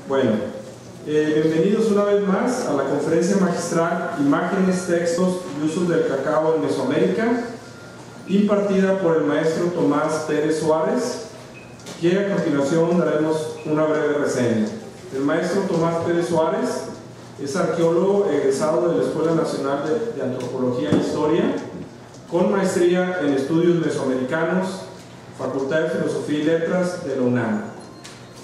Bueno, bienvenidos una vez más a la conferencia magistral Imágenes, Textos y Usos del Cacao en Mesoamérica, impartida por el maestro Tomás Pérez Suárez, que a continuación daremos una breve reseña. El maestro Tomás Pérez Suárez es arqueólogo egresado de la Escuela Nacional de Antropología e Historia, con maestría en estudios mesoamericanos, Facultad de Filosofía y Letras de la UNAM.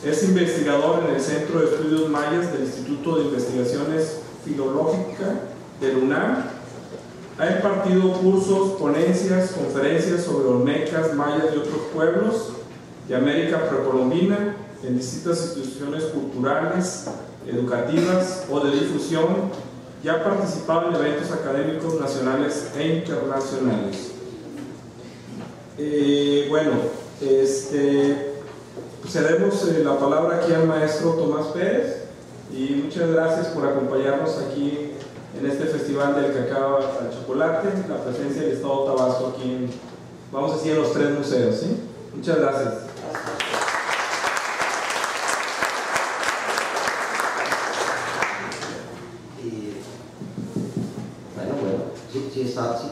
Es investigador en el Centro de Estudios Mayas del Instituto de Investigaciones Filológicas de la UNAM. Ha impartido cursos, ponencias, conferencias sobre olmecas, mayas y otros pueblos de América precolombina en distintas instituciones culturales, educativas o de difusión, y ha participado en eventos académicos nacionales e internacionales. Cedemos la palabra aquí al maestro Tomás Pérez, y muchas gracias por acompañarnos aquí en este Festival del Cacao al Chocolate, la presencia del Estado de Tabasco aquí en, vamos a decir, en los 3 museos, ¿sí? Muchas gracias.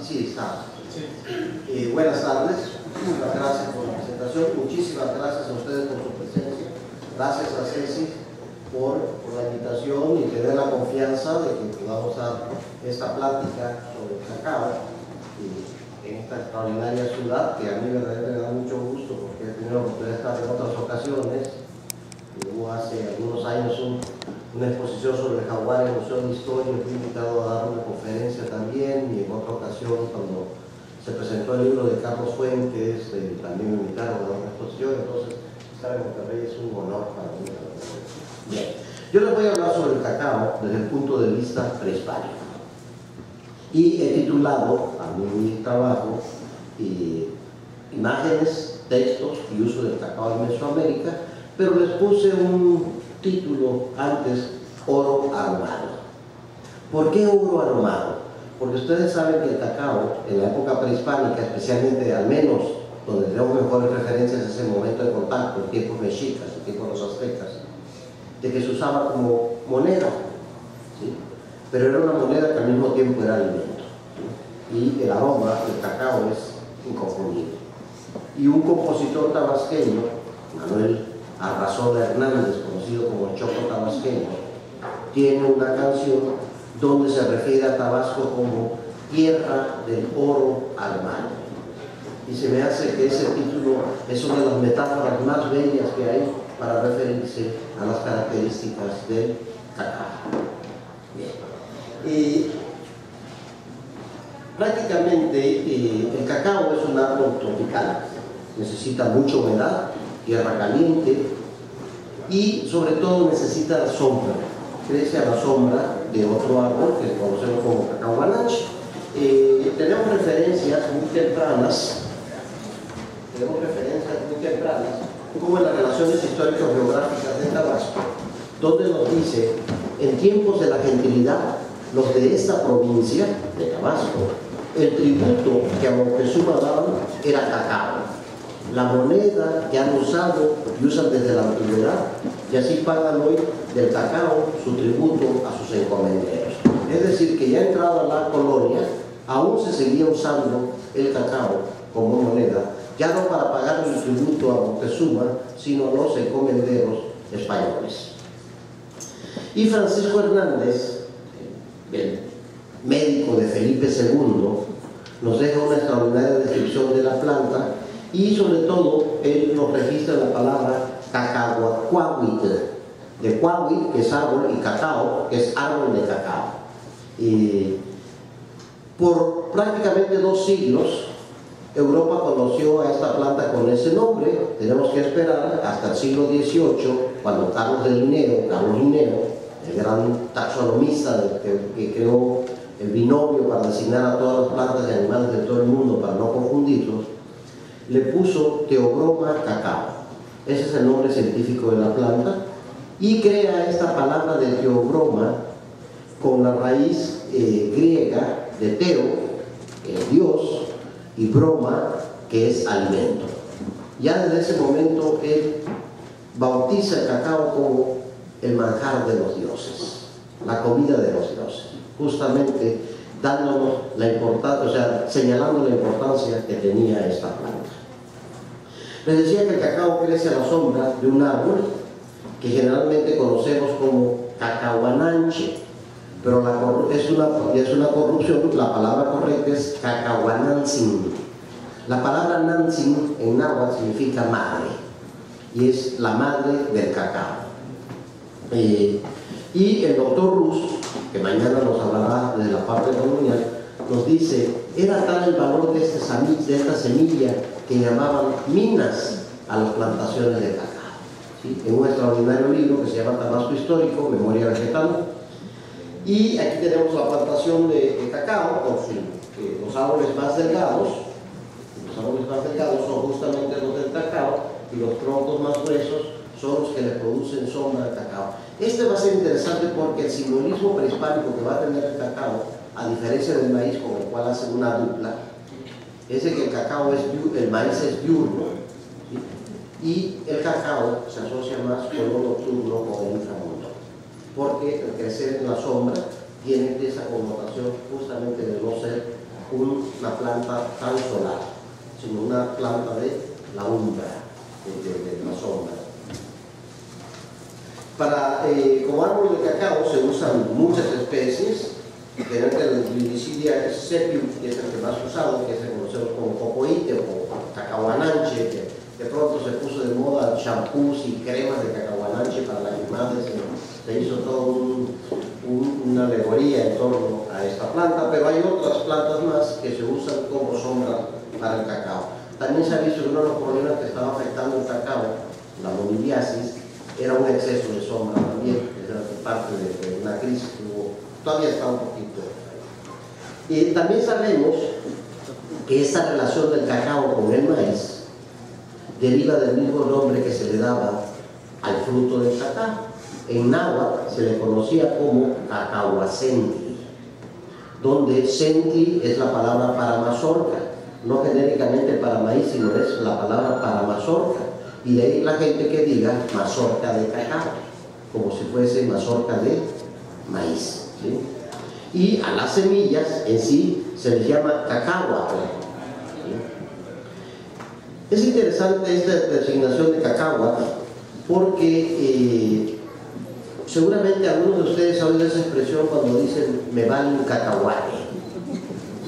Sí está. Buenas tardes, muchas gracias por la presentación, muchísimas gracias a ustedes por su presencia, gracias a Ceci por la invitación y tener la confianza de que podamos dar esta plática sobre el cacao en esta extraordinaria ciudad, que a mí verdaderamente me da mucho gusto porque he tenido la oportunidad de estar en otras ocasiones. Hubo hace algunos años una exposición sobre el jaguar en el Museo de Historia, fui invitado a dar una conferencia también, y en otra ocasión cuando se presentó el libro de Carlos Fuentes, también me invitaron a dar una exposición. Entonces estar en Monterrey es un honor para mí. Bien, yo les voy a hablar sobre el cacao desde el punto de vista prehispánico, y he titulado a mi trabajo Imágenes, Textos y Uso del Cacao en Mesoamérica, pero les puse un título antes: Oro Aromado. ¿Por qué oro aromado? Porque ustedes saben que el cacao en la época prehispánica, especialmente, al menos donde tenemos mejores referencias, es el momento de contacto, en tiempos mexicas, en tiempos de los aztecas, de que se usaba como moneda, ¿sí? Pero era una moneda que al mismo tiempo era alimento, ¿sí? Y el aroma del cacao es inconfundible. Y un compositor tabasqueño, Manuel Arrazola Hernández, conocido como el Choco Tabasqueño, tiene una canción donde se refiere a Tabasco como tierra del oro armado. Y se me hace que ese título es una de las metáforas más bellas que hay para referirse a las características del cacao. Bien. Y prácticamente el cacao es un árbol tropical, necesita mucha humedad, tierra caliente, y sobre todo necesita sombra. Crece a la sombra de otro árbol que conocemos como cacao guanache. Tenemos referencias muy tempranas, como en las relaciones histórico-geográficas de Tabasco, donde nos dice: en tiempos de la gentilidad, los de esta provincia de Tabasco, el tributo que a Moctezuma daban era cacao, la moneda que han usado y usan desde la antigüedad, y así pagan hoy del cacao su tributo a sus encomenderos. Es decir, que ya entrada la colonia, aún se seguía usando el cacao como moneda, ya no para pagar el tributo a Moctezuma, sino a los encomenderos españoles. Y Francisco Hernández, el médico de Felipe II, nos deja una extraordinaria descripción de la planta, y sobre todo él nos registra la palabra cacahuacuahuitl, de cuahuitl, que es árbol, y cacao, que es árbol de cacao. Y por prácticamente 2 siglos Europa conoció a esta planta con ese nombre. Tenemos que esperar hasta el siglo XVIII, cuando Carlos Linneo, el gran taxonomista que creó el binomio para designar a todas las plantas y animales de todo el mundo para no confundirlos, le puso Theobroma cacao. Ese es el nombre científico de la planta, y crea esta palabra de Theobroma con la raíz griega de Teo, que es Dios, y broma, que es alimento. Ya desde ese momento él bautiza el cacao como el manjar de los dioses, la comida de los dioses, justamente dándonos la importancia, o sea, señalando la importancia que tenía esta planta. Les decía que el cacao crece a la sombra de un árbol que generalmente conocemos como cacahuananche, pero es una corrupción. La palabra correcta es cacahuanantzin. La palabra nantzin en náhuatl significa madre, y es la madre del cacao. Y el doctor Rus, que mañana nos hablará de la parte colonial, nos dice: era tal el valor de esta semilla que llamaban minas a las plantaciones de cacao. ¿Sí? En un extraordinario libro que se llama Tabasco Histórico, Memoria Vegetal. Y aquí tenemos la plantación de cacao con los árboles más delgados. Los árboles más delgados son justamente los del cacao, y los troncos más gruesos son los que le producen sombra al cacao. Este va a ser interesante porque el simbolismo prehispánico que va a tener el cacao, a diferencia del maíz con el cual hace una dupla, es de que el maíz es diurno, ¿sí? Y el cacao se asocia más con lo nocturno, con el inframundo, porque el crecer en la sombra tiene esa connotación justamente de no ser una planta tan solar, sino una planta de la umbra, de la sombra. Como árbol de cacao se usan muchas especies. Generalmente el Gliricidia sepium, que es el que más usado, que se conoce como cocoíte o cacahuananche, que de pronto se puso de moda champús y cremas de cacahuananche para las imágenes. Se hizo toda una alegoría en torno a esta planta, pero hay otras plantas más que se usan como sombra para el cacao. También se ha visto que uno de los problemas que estaba afectando el cacao, la monidiasis, era un exceso de sombra también, que era parte de una crisis que hubo. Todavía está un poquito ahí. Y también sabemos que esta relación del cacao con el maíz deriva del mismo nombre que se le daba al fruto del cacao. En náhuatl se le conocía como cacahuacentli, donde centli es la palabra para mazorca, no genéricamente para maíz, sino es la palabra para mazorca, y de ahí la gente que diga mazorca de cacao, como si fuese mazorca de maíz. ¿Sí? Y a las semillas en sí se les llama cacahuatl. ¿Sí? Es interesante esta designación de cacahuatl porque seguramente algunos de ustedes han oído esa expresión cuando dicen me vale un cacahuate.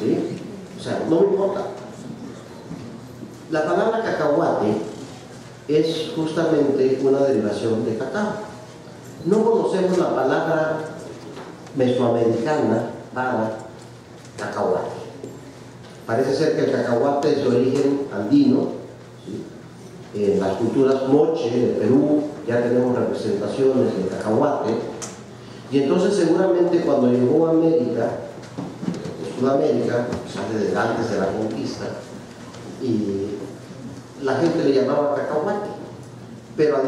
¿Sí? O sea, no me importa. La palabra cacahuate es justamente una derivación de cacao. No conocemos la palabra mesoamericana para cacahuate. Parece ser que el cacahuate es de origen andino, ¿sí? En las culturas moche de Perú ya tenemos representaciones de cacahuate, y entonces seguramente cuando llegó a América, Sudamérica, desde antes de la conquista, y la gente le llamaba cacahuate, pero a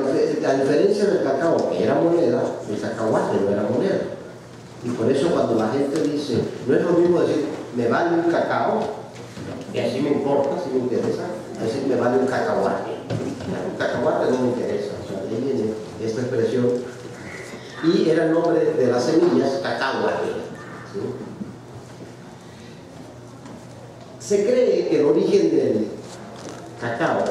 diferencia del cacao, que era moneda, el cacahuate no era moneda. Y por eso cuando la gente dice, no es lo mismo decir, me vale un cacao, que así me importa, si me interesa, decir, me vale un cacahuate. Un cacahuate no me interesa, o sea, de ahí viene esta expresión. Y era el nombre de las semillas, cacahuate. ¿Sí? Se cree que el origen del cacao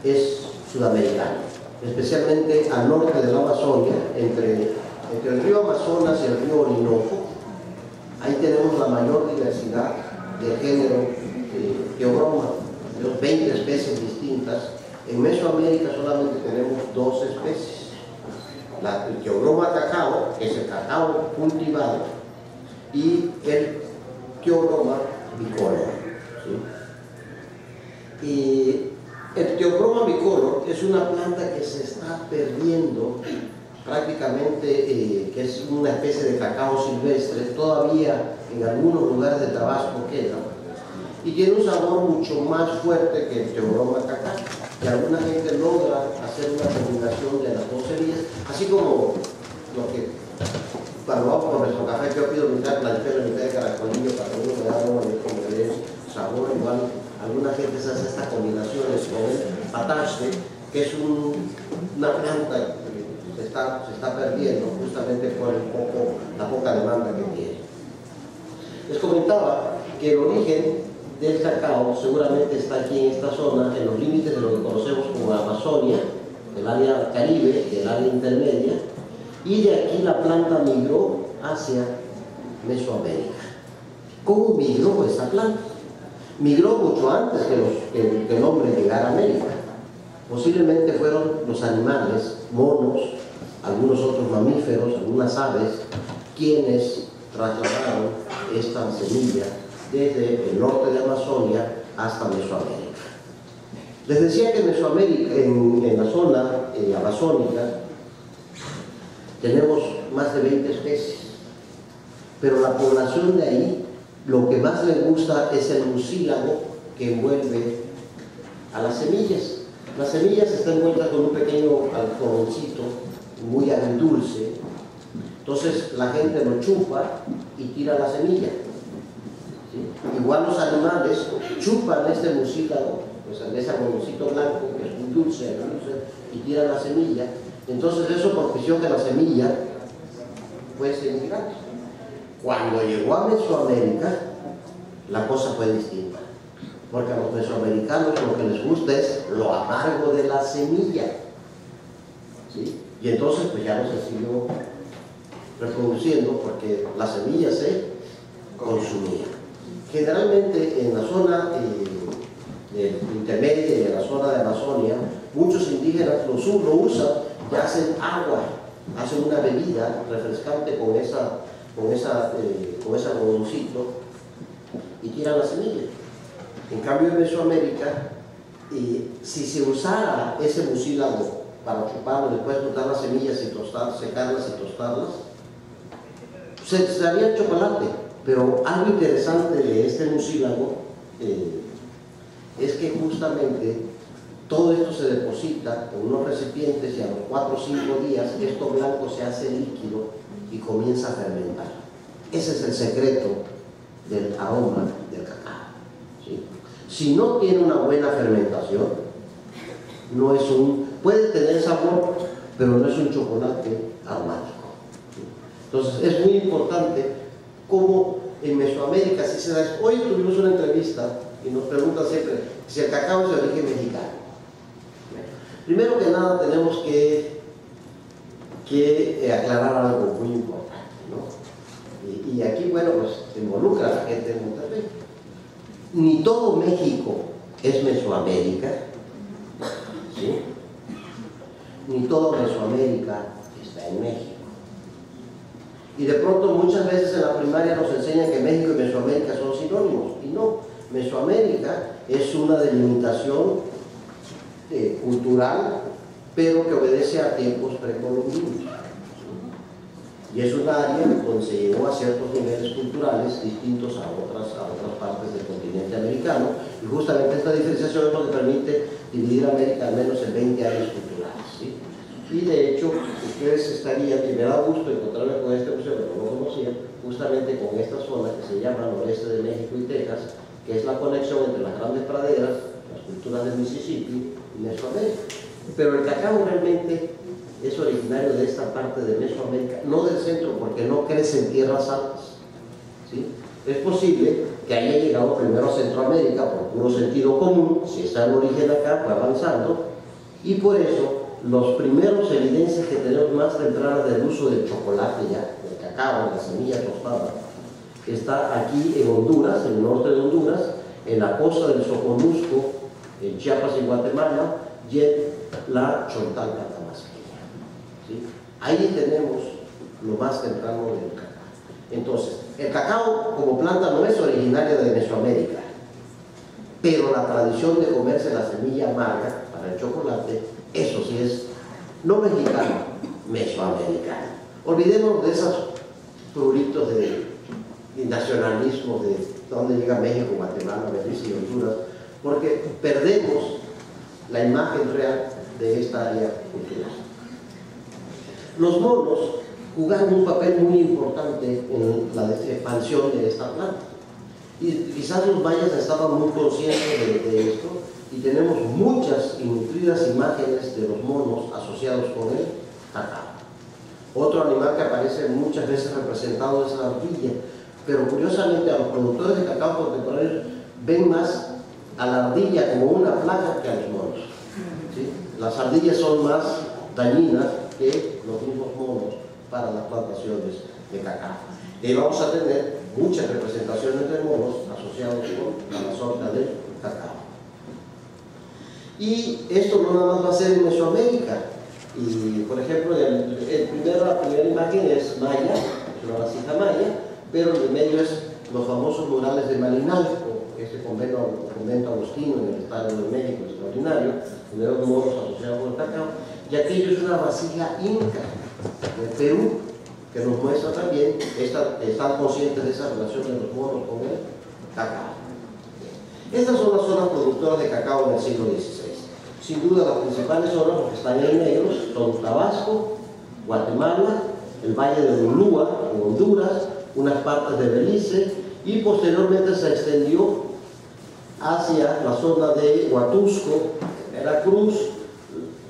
es sudamericano, especialmente al norte de la Amazonia, entre el río Amazonas y el río Orinoco. Ahí tenemos la mayor diversidad de género Theobroma, tenemos 20 especies distintas. En Mesoamérica solamente tenemos 2 especies: el Theobroma cacao, que es el cacao cultivado, y el Theobroma bicolor. ¿Sí? Y el Theobroma bicolor es una planta que se está perdiendo prácticamente, que es una especie de cacao silvestre, todavía en algunos lugares de Tabasco queda, y tiene un sabor mucho más fuerte que el Theobroma cacao, y alguna gente logra hacer una combinación de las dos semillas, así como lo que cuando vamos con nuestro café, yo pido mitad planchero y mitad de caracolillo para que uno me da uno y como le dé sabor igual. Alguna gente se hace estas combinaciones con el patache, que es una planta se está perdiendo justamente por la poca demanda que tiene. Les comentaba que el origen del cacao seguramente está aquí en esta zona, en los límites de lo que conocemos como la Amazonia, el área Caribe y el área intermedia, y de aquí la planta migró hacia Mesoamérica. ¿Cómo migró esta planta? Migró mucho antes que el hombre llegara a América. Posiblemente fueron los animales, monos, algunos otros mamíferos, algunas aves, quienes trasladaron esta semilla desde el norte de Amazonia hasta Mesoamérica. Les decía que en Mesoamérica, en la zona amazónica, tenemos más de 20 especies, pero la población de ahí, lo que más le gusta es el mucílago que envuelve a las semillas. Las semillas están envueltas con un pequeño algodoncito muy agridulce, entonces la gente lo chupa y tira la semilla. ¿Sí? Igual los animales chupan este mucílago, pues ese algodoncito blanco que es muy dulce, agridulce, y tiran la semilla. Entonces eso propició que la semilla fuese inmigrante. Cuando llegó a Mesoamérica, la cosa fue distinta, porque a los mesoamericanos lo que les gusta es lo amargo de la semilla, ¿sí? Y entonces pues ya no se siguió reproduciendo porque la semilla se consumía. Generalmente en la zona intermedia y en la zona de Amazonia, muchos indígenas lo usan y hacen agua, hacen una bebida refrescante con ese algodoncito y tiran la semilla. En cambio en Mesoamérica, si se usara ese mucílago para chuparlo, después botar las semillas y secarlas y tostarlas, se haría chocolate. Pero algo interesante de este mucílago es que justamente todo esto se deposita en unos recipientes y a los 4 o 5 días esto blanco se hace líquido y comienza a fermentar. Ese es el secreto del aroma del cacao, ¿sí? Si no tiene una buena fermentación, puede tener sabor, pero no es un chocolate aromático, ¿sí? Entonces es muy importante cómo en Mesoamérica, si se da. Hoy tuvimos una entrevista y nos preguntan siempre si el cacao es de origen mexicano. Primero que nada tenemos que aclarar algo muy importante, ¿no? Y aquí, bueno, pues se involucra a la gente de Monterrey. Ni todo México es Mesoamérica, ¿sí? Ni todo Mesoamérica está en México. Y de pronto muchas veces en la primaria nos enseñan que México y Mesoamérica son sinónimos, y no. Mesoamérica es una delimitación cultural, pero que obedece a tiempos precolombinos. Y es un área donde se llegó a ciertos niveles culturales distintos a otras partes del continente americano, y justamente esta diferenciación es lo que permite dividir América al menos en 20 áreas culturales, ¿sí? Y de hecho, ustedes estarían, y me da gusto encontrarme con este museo, que no lo conocía, justamente con esta zona que se llama Noreste de México y Texas, que es la conexión entre las grandes praderas, las culturas del Mississippi y Mesoamérica. Pero el cacao realmente es originario de esta parte de Mesoamérica, no del centro, porque no crece en tierras altas, ¿sí? Es posible que haya llegado primero a Centroamérica por puro sentido común, si está en origen acá, fue avanzando, y por eso los primeros evidencias que tenemos más tempranas del uso del chocolate ya, del cacao, de la semilla tostada, está aquí en Honduras, en el norte de Honduras, en la costa del Soconusco, en Chiapas y Guatemala, y en la Chontalpa tabasqueña, ¿sí? Ahí tenemos lo más temprano del cacao. Entonces, el cacao como planta no es originaria de Mesoamérica, pero la tradición de comerse la semilla amarga para el chocolate, eso sí es no mexicano, mesoamericano. Olvidemos de esos pruritos de nacionalismo de dónde llega México, Guatemala, Belice y Honduras, porque perdemos la imagen real de esta área cultural. Los monos jugaron un papel muy importante en la expansión de esta planta, y quizás los mayas estaban muy conscientes de esto, y tenemos muchas y nutridas imágenes de los monos asociados con el cacao. Otro animal que aparece muchas veces representado es la ardilla, pero curiosamente a los productores de cacao contemporáneos ven más a la ardilla como una plaga que a los monos. ¿Sí? Las ardillas son más dañinas que los mismos monos para las plantaciones de cacao. Y vamos a tener muchas representaciones de monos asociados con la mazorca del cacao. Y esto no nada más va a ser en Mesoamérica. Y por ejemplo, la primera imagen es maya, es una vasija maya, pero en el medio es los famosos murales de Malinalco, este convento agustino en el estado de México extraordinario, donde los monos asociados con el cacao, y aquello es una vasija inca de Perú, que nos muestra también estar conscientes de esa relación de los monos con el cacao. Estas son las zonas productoras de cacao en el siglo XVI. Sin duda las principales zonas, los que están en negro, son Tabasco, Guatemala, el Valle de Ulúa, en Honduras, unas partes de Belice, y posteriormente se extendió hacia la zona de Huatusco, Veracruz,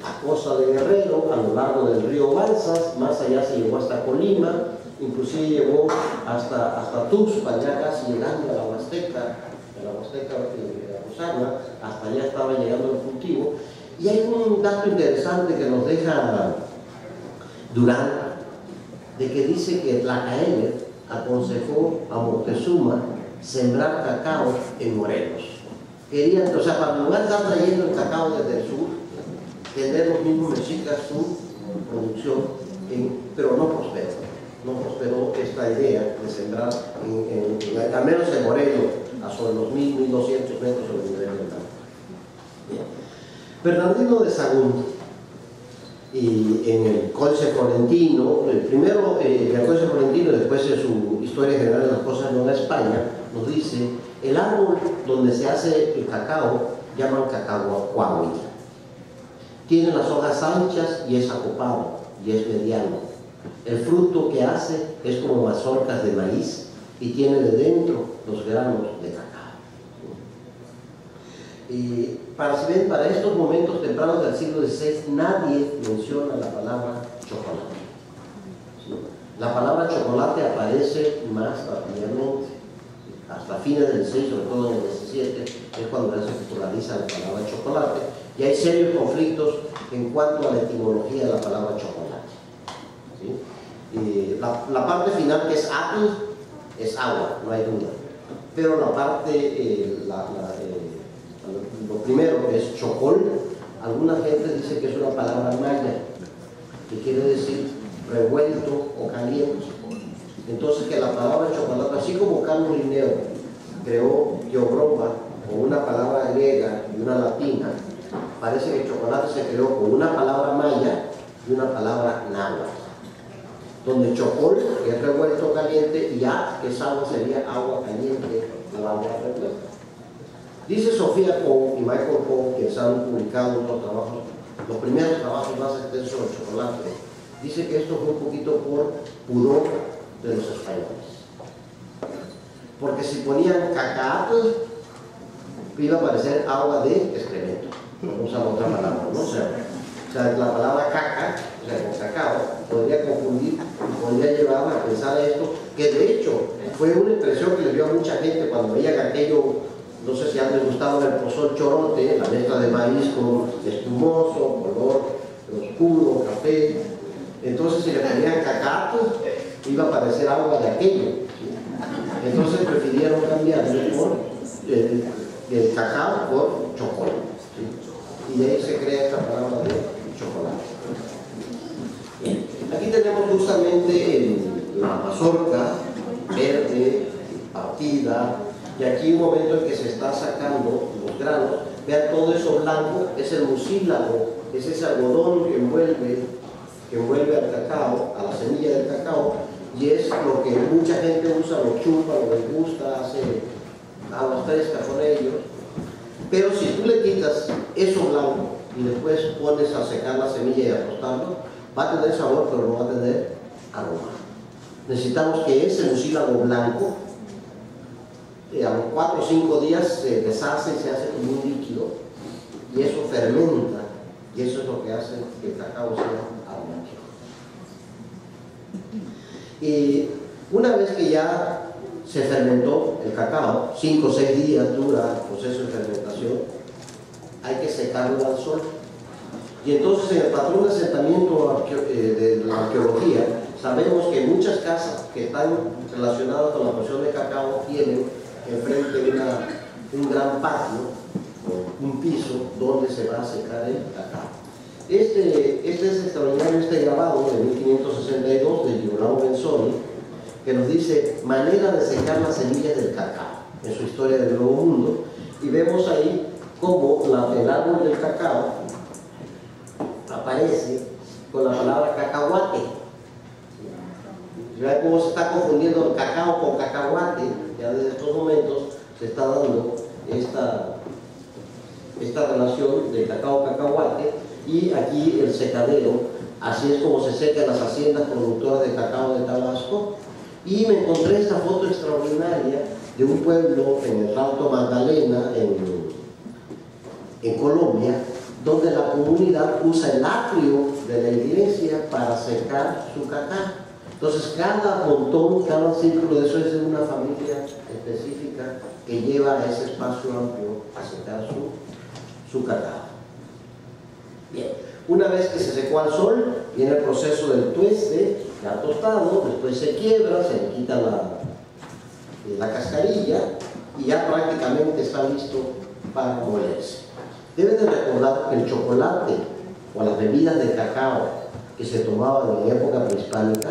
la costa de Guerrero, a lo largo del río Balsas, más allá se llegó hasta Colima, inclusive llegó hasta Tuxpan, ya casi llegando a la Huasteca Veracruzana, hasta allá estaba llegando el cultivo. Y hay un dato interesante que nos deja Durán, de que dice que Tlacaelel aconsejó a Moctezuma sembrar cacao en Morelos. Querían, o sea, para el lugar estar trayendo el cacao desde el sur, tener los mismos mexicas su producción, pero no prosperó esta idea de sembrar, al menos en Morelos, a sobre los 1.200 metros sobre el nivel del mar. Bernardino de Sahagún, y en el Códice Florentino, primero en el Códice Florentino y después en su Historia General de las Cosas en Nueva España, nos dice: el árbol donde se hace el cacao llaman cacahuahuitl. Tiene las hojas anchas y es acopado y es mediano. El fruto que hace es como mazorcas de maíz y tiene de dentro los granos de cacao. Y para estos momentos tempranos del siglo XVI nadie menciona la palabra chocolate. ¿Sí? La palabra chocolate aparece más tardíamente. Hasta fines del XVI, sobre todo en el XVII, es cuando se populariza la palabra chocolate, y hay serios conflictos en cuanto a la etimología de la palabra chocolate. ¿Sí? La parte final, que es apple, es agua, no hay duda, pero la parte, lo primero, que es chocol, alguna gente dice que es una palabra maya, que quiere decir revuelto o caliente. Entonces, que la palabra chocolate, así como Carlos Linneo creó Teobroma con una palabra griega y una latina, parece que chocolate se creó con una palabra maya y una palabra náhuatl, donde chocol, que es revuelto o caliente, y que es agua, sería agua caliente o agua revuelta. Dice Sofía Cohn y Michael Cohn, que han publicado unos trabajos, los primeros trabajos más extensos del chocolate, dice que esto fue un poquito por pudor de los españoles, porque si ponían cacaatl iba a parecer agua de excremento, no usar otra palabra, ¿no? O sea, la palabra caca, o sea, con cacao, podría confundir y podría llevar a pensar esto, que de hecho fue una impresión que le dio a mucha gente cuando veían aquello. No sé si a les gustaba el pozol chorote, la mezcla de maíz con espumoso, color oscuro, café. Entonces, si le ponían cacato, iba a parecer agua de aquello. ¿Sí? Entonces, prefirieron cambiarle por el cacao por chocolate. ¿Sí? Y de ahí se crea esta palabra de chocolate. Bien. Aquí tenemos justamente la mazorca verde, partida. Y aquí un momento en que se está sacando los granos, vean todo eso blanco, es el mucílago, es ese algodón que envuelve al cacao, a la semilla del cacao, y es lo que mucha gente usa, lo chupa, lo degusta, hace aguas frescas con ellos. Pero si tú le quitas eso blanco y después pones a secar la semilla y a tostarlo, va a tener sabor, pero no va a tener aroma. Necesitamos que ese mucílago blanco, a los 4 o 5 días se deshace y se hace como un líquido, y eso fermenta, y eso es lo que hace que el cacao sea aromático. Y una vez que ya se fermentó el cacao, 5 o 6 días dura el proceso de fermentación, hay que secarlo al sol. Y entonces en el patrón de asentamiento de la arqueología, sabemos que muchas casas que están relacionadas con la producción de cacao tienen enfrente un gran patio, un piso donde se va a secar el cacao. Este es extraordinario, este grabado de 1562 de Girolamo Benzoni, que nos dice manera de secar las semillas del cacao en su historia del Nuevo Mundo, y vemos ahí cómo el árbol del cacao aparece con la palabra cacahuate. ¿Vean cómo se está confundiendo el cacao con cacahuate? Ya desde estos momentos se está dando esta relación de cacao-cacahuate, y aquí el secadero, así es como se secan las haciendas productoras de cacao de Tabasco. Y me encontré esta foto extraordinaria de un pueblo en el Alto Magdalena, en Colombia, donde la comunidad usa el atrio de la iglesia para secar su cacao. Entonces cada montón, cada círculo de eso es de una familia específica que lleva a ese espacio amplio a secar su cacao. Bien, una vez que se secó al sol, viene el proceso del tueste, ya tostado, después se quiebra, se le quita la cascarilla y ya prácticamente está listo para molerse. Deben de recordar que el chocolate o las bebidas de cacao que se tomaban en época prehispánica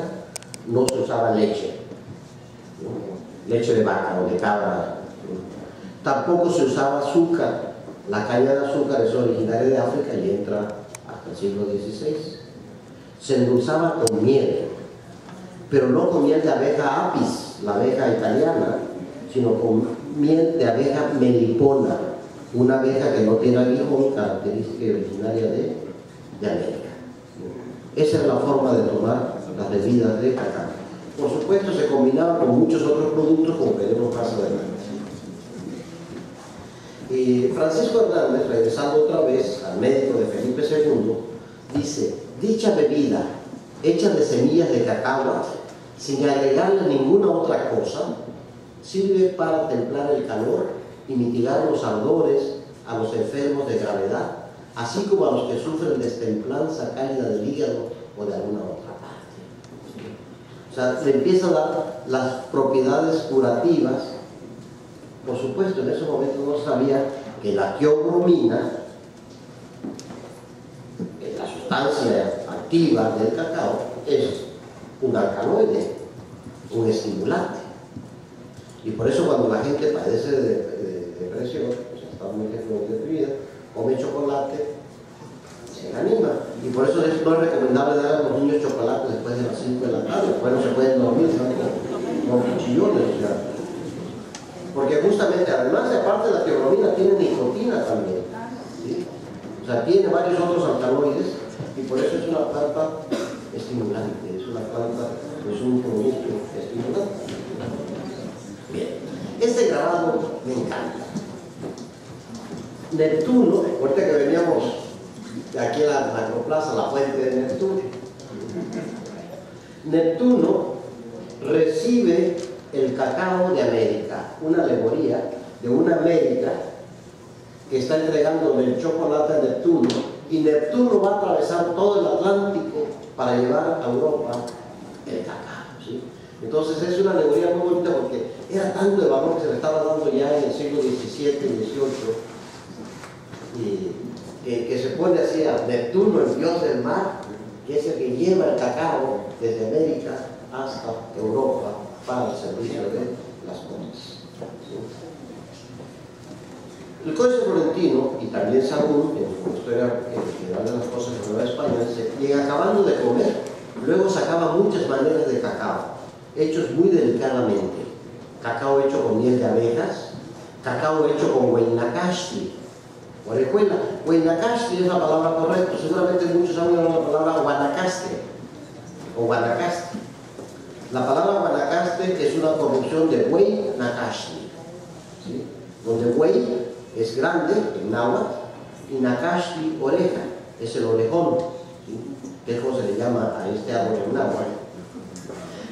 no se usaba leche, ¿no? Leche de vaca o de cabra, ¿no? Tampoco se usaba azúcar. La caña de azúcar es originaria de África y entra hasta el siglo XVI. Se endulzaba con miel, pero no con miel de abeja apis, la abeja italiana, sino con miel de abeja melipona, una abeja que no tiene aguijón, característica y originaria de América. Esa es la forma de tomar las bebidas de cacao. Por supuesto, se combinaba con muchos otros productos, como veremos más adelante. Francisco Hernández, regresando otra vez al médico de Felipe II, dice: dicha bebida, hecha de semillas de cacao, sin agregarle ninguna otra cosa, sirve para templar el calor y mitigar los ardores a los enfermos de gravedad, así como a los que sufren destemplanza cálida del hígado o de alguna otra parte. O sea, le empieza a dar las propiedades curativas. Por supuesto, en ese momento no sabía que la teobromina, la sustancia activa del cacao, es un alcaloide, un estimulante. Y por eso cuando la gente padece de depresión, o sea, está muy deprimida, come chocolate, se anima. Y por eso no es recomendable dar a los niños chocolate después de las 5 de la tarde. Bueno, se pueden dormir, ¿no? Con cuchillones, o sea. Porque justamente, además de aparte la teobromina, tiene nicotina también, ¿sí? O sea, tiene varios otros alcaloides, y por eso es una planta estimulante, es una planta, es un producto estimulante. Bien, este grabado me encanta. Neptuno, ahorita que veníamos de aquí a la Macroplaza, la fuente de Neptuno. Neptuno recibe el cacao de América, una alegoría de una América que está entregándole el chocolate a Neptuno, y Neptuno va a atravesar todo el Atlántico para llevar a Europa el cacao, ¿sí? Entonces es una alegoría muy bonita, porque era tanto el valor que se le estaba dando ya en el siglo XVII y XVIII, y que se pone así a Neptuno, el dios del mar, que es el que lleva el cacao desde América hasta Europa para el servicio de las cosas, ¿sí? El Códice Florentino, y también Sahagún, en su historia general de las cosas de Nueva España, dice: y acabando de comer, luego sacaba muchas maneras de cacao, hechos muy delicadamente: cacao hecho con miel de abejas, cacao hecho con huaynacaxtli, orejuela. Huaynacaxtli es la palabra correcta, seguramente muchos han oído la palabra Guanacaste o Guanacaste. La palabra Guanacaste es una corrupción de Huey Nacaxtli, ¿sí? Donde Huey es grande en náhuatl y Nacaxtli, oreja, es el orejón, ¿sí? Que es como se le llama a este árbol en náhuatl.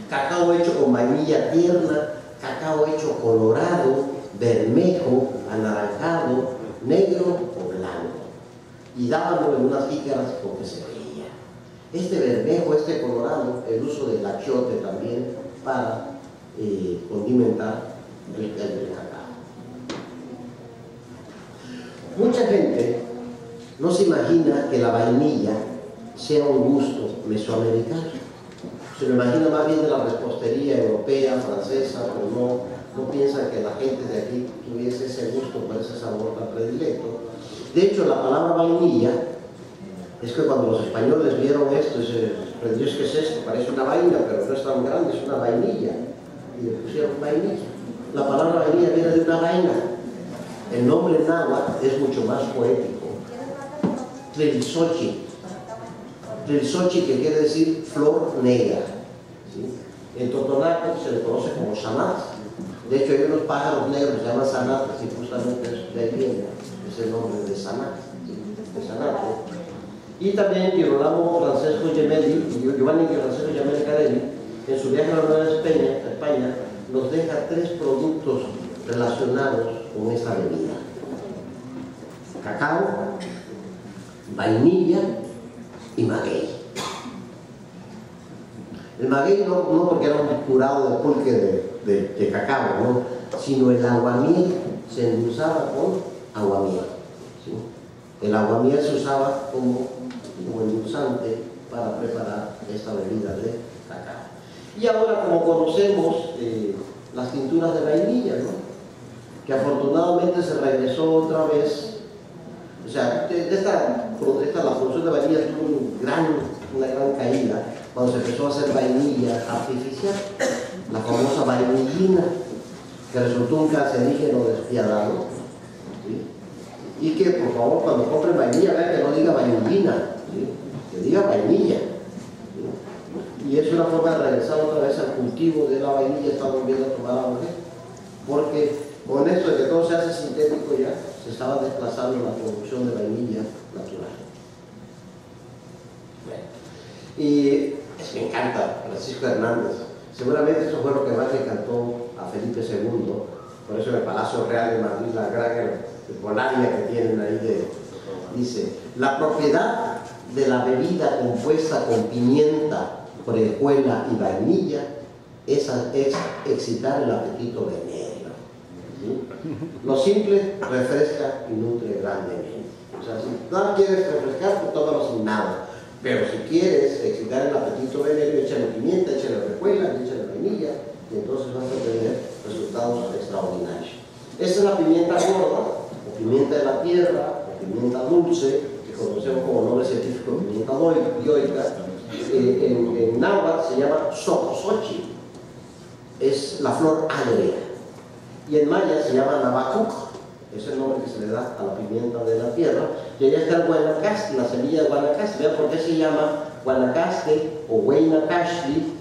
cacao hecho con vainilla tierna, cacao hecho colorado, bermejo, anaranjado, negro o blanco. Y dábamos en unas jícaras porque se veía. Este bermejo, este colorado, el uso del achiote también para condimentar el cacao. Mucha gente no se imagina que la vainilla sea un gusto mesoamericano. Se lo imagina más bien de la repostería europea, francesa, pero no piensan que la gente de aquí tuviese ese gusto por ese sabor tan predilecto. De hecho, la palabra vainilla es que cuando los españoles vieron esto, dijeron, Dios, ¿qué es esto? Parece una vaina, pero no es tan grande, es una vainilla. Y le pusieron vainilla. La palabra vainilla viene de una vaina. El nombre náhuatl es mucho más poético. Trilsochi. Trilsochi, que quiere decir flor negra. ¿Sí? En Totonaco se le conoce como sanat. De hecho, hay unos pájaros negros que se llaman sanatas y justamente de ahí viene ese nombre de sanat. ¿Sí? De sanat. Y también Girolamo Francesco Gemelli, Giovanni Francesco Gemelli Carelli, en su viaje a la Nueva España, nos deja 3 productos relacionados con esta bebida: cacao, vainilla y maguey. El maguey no porque era un curado de pulque de cacao, ¿no? Sino el aguamiel se endulzaba con aguamiel. ¿Sí? El aguamiel se usaba como endulzante para preparar esta bebida de cacao. Y ahora, como conocemos las tinturas de vainilla, ¿no? Que afortunadamente se regresó otra vez. O sea, la producción de vainilla tuvo una gran caída cuando se empezó a hacer vainilla artificial, la famosa vainillina, que resultó un cancerígeno despiadado. ¿Sí? Y que, por favor, cuando compren vainilla, vean que no diga vainillina, ¿sí? Que diga vainilla. ¿Sí? Y es una forma de regresar otra vez al cultivo de la vainilla. Está volviendo a tomar auge, porque con esto de que todo se hace sintético ya, se estaba desplazando la producción de vainilla natural. Bueno, y me encanta Francisco Hernández. Seguramente eso fue lo que más le encantó a Felipe II. Por eso en el Palacio Real de Madrid, la gran Polaria que tienen ahí, dice: la propiedad de la bebida compuesta con pimienta, hojuela y vainilla es excitar el apetito venéreo. ¿Sí? Lo simple refresca y nutre grandemente. O sea, si no quieres refrescar, pues tómalo sin nada. Pero si quieres excitar el apetito venéreo, échale pimienta, échale hojuela, échale vainilla, y entonces vas a tener resultados extraordinarios. Esta es la pimienta gorda, o pimienta de la tierra, o pimienta dulce, que conocemos como nombre científico pimienta dioica. En náhuatl se llama socosochi, es la flor agria. Y en maya se llama nabacuc, es el nombre que se le da a la pimienta de la tierra. Y allá está el guanacaste, la semilla de guanacaste. Vean por qué se llama guanacaste o hueynacashli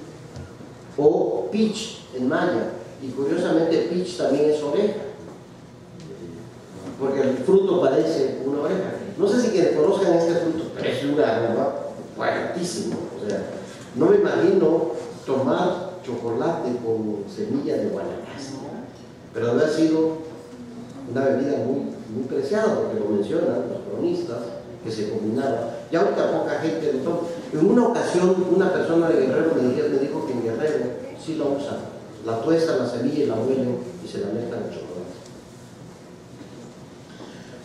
o pich en maya. Y curiosamente pich también es oreja, porque el fruto parece una oreja. No sé si quienes conozcan este fruto, pero es un aroma fuertísimo. O sea, no me imagino tomar chocolate con semillas de guanacaste, pero debe haber sido una bebida muy preciada, porque lo mencionan los cronistas, que se combinaba. Y ahorita poca gente lo toma. En una ocasión, una persona de Guerrero me dijo que en Guerrero sí lo usan. La tuestan, la semilla y la huelen y se la mezclan en chocolate.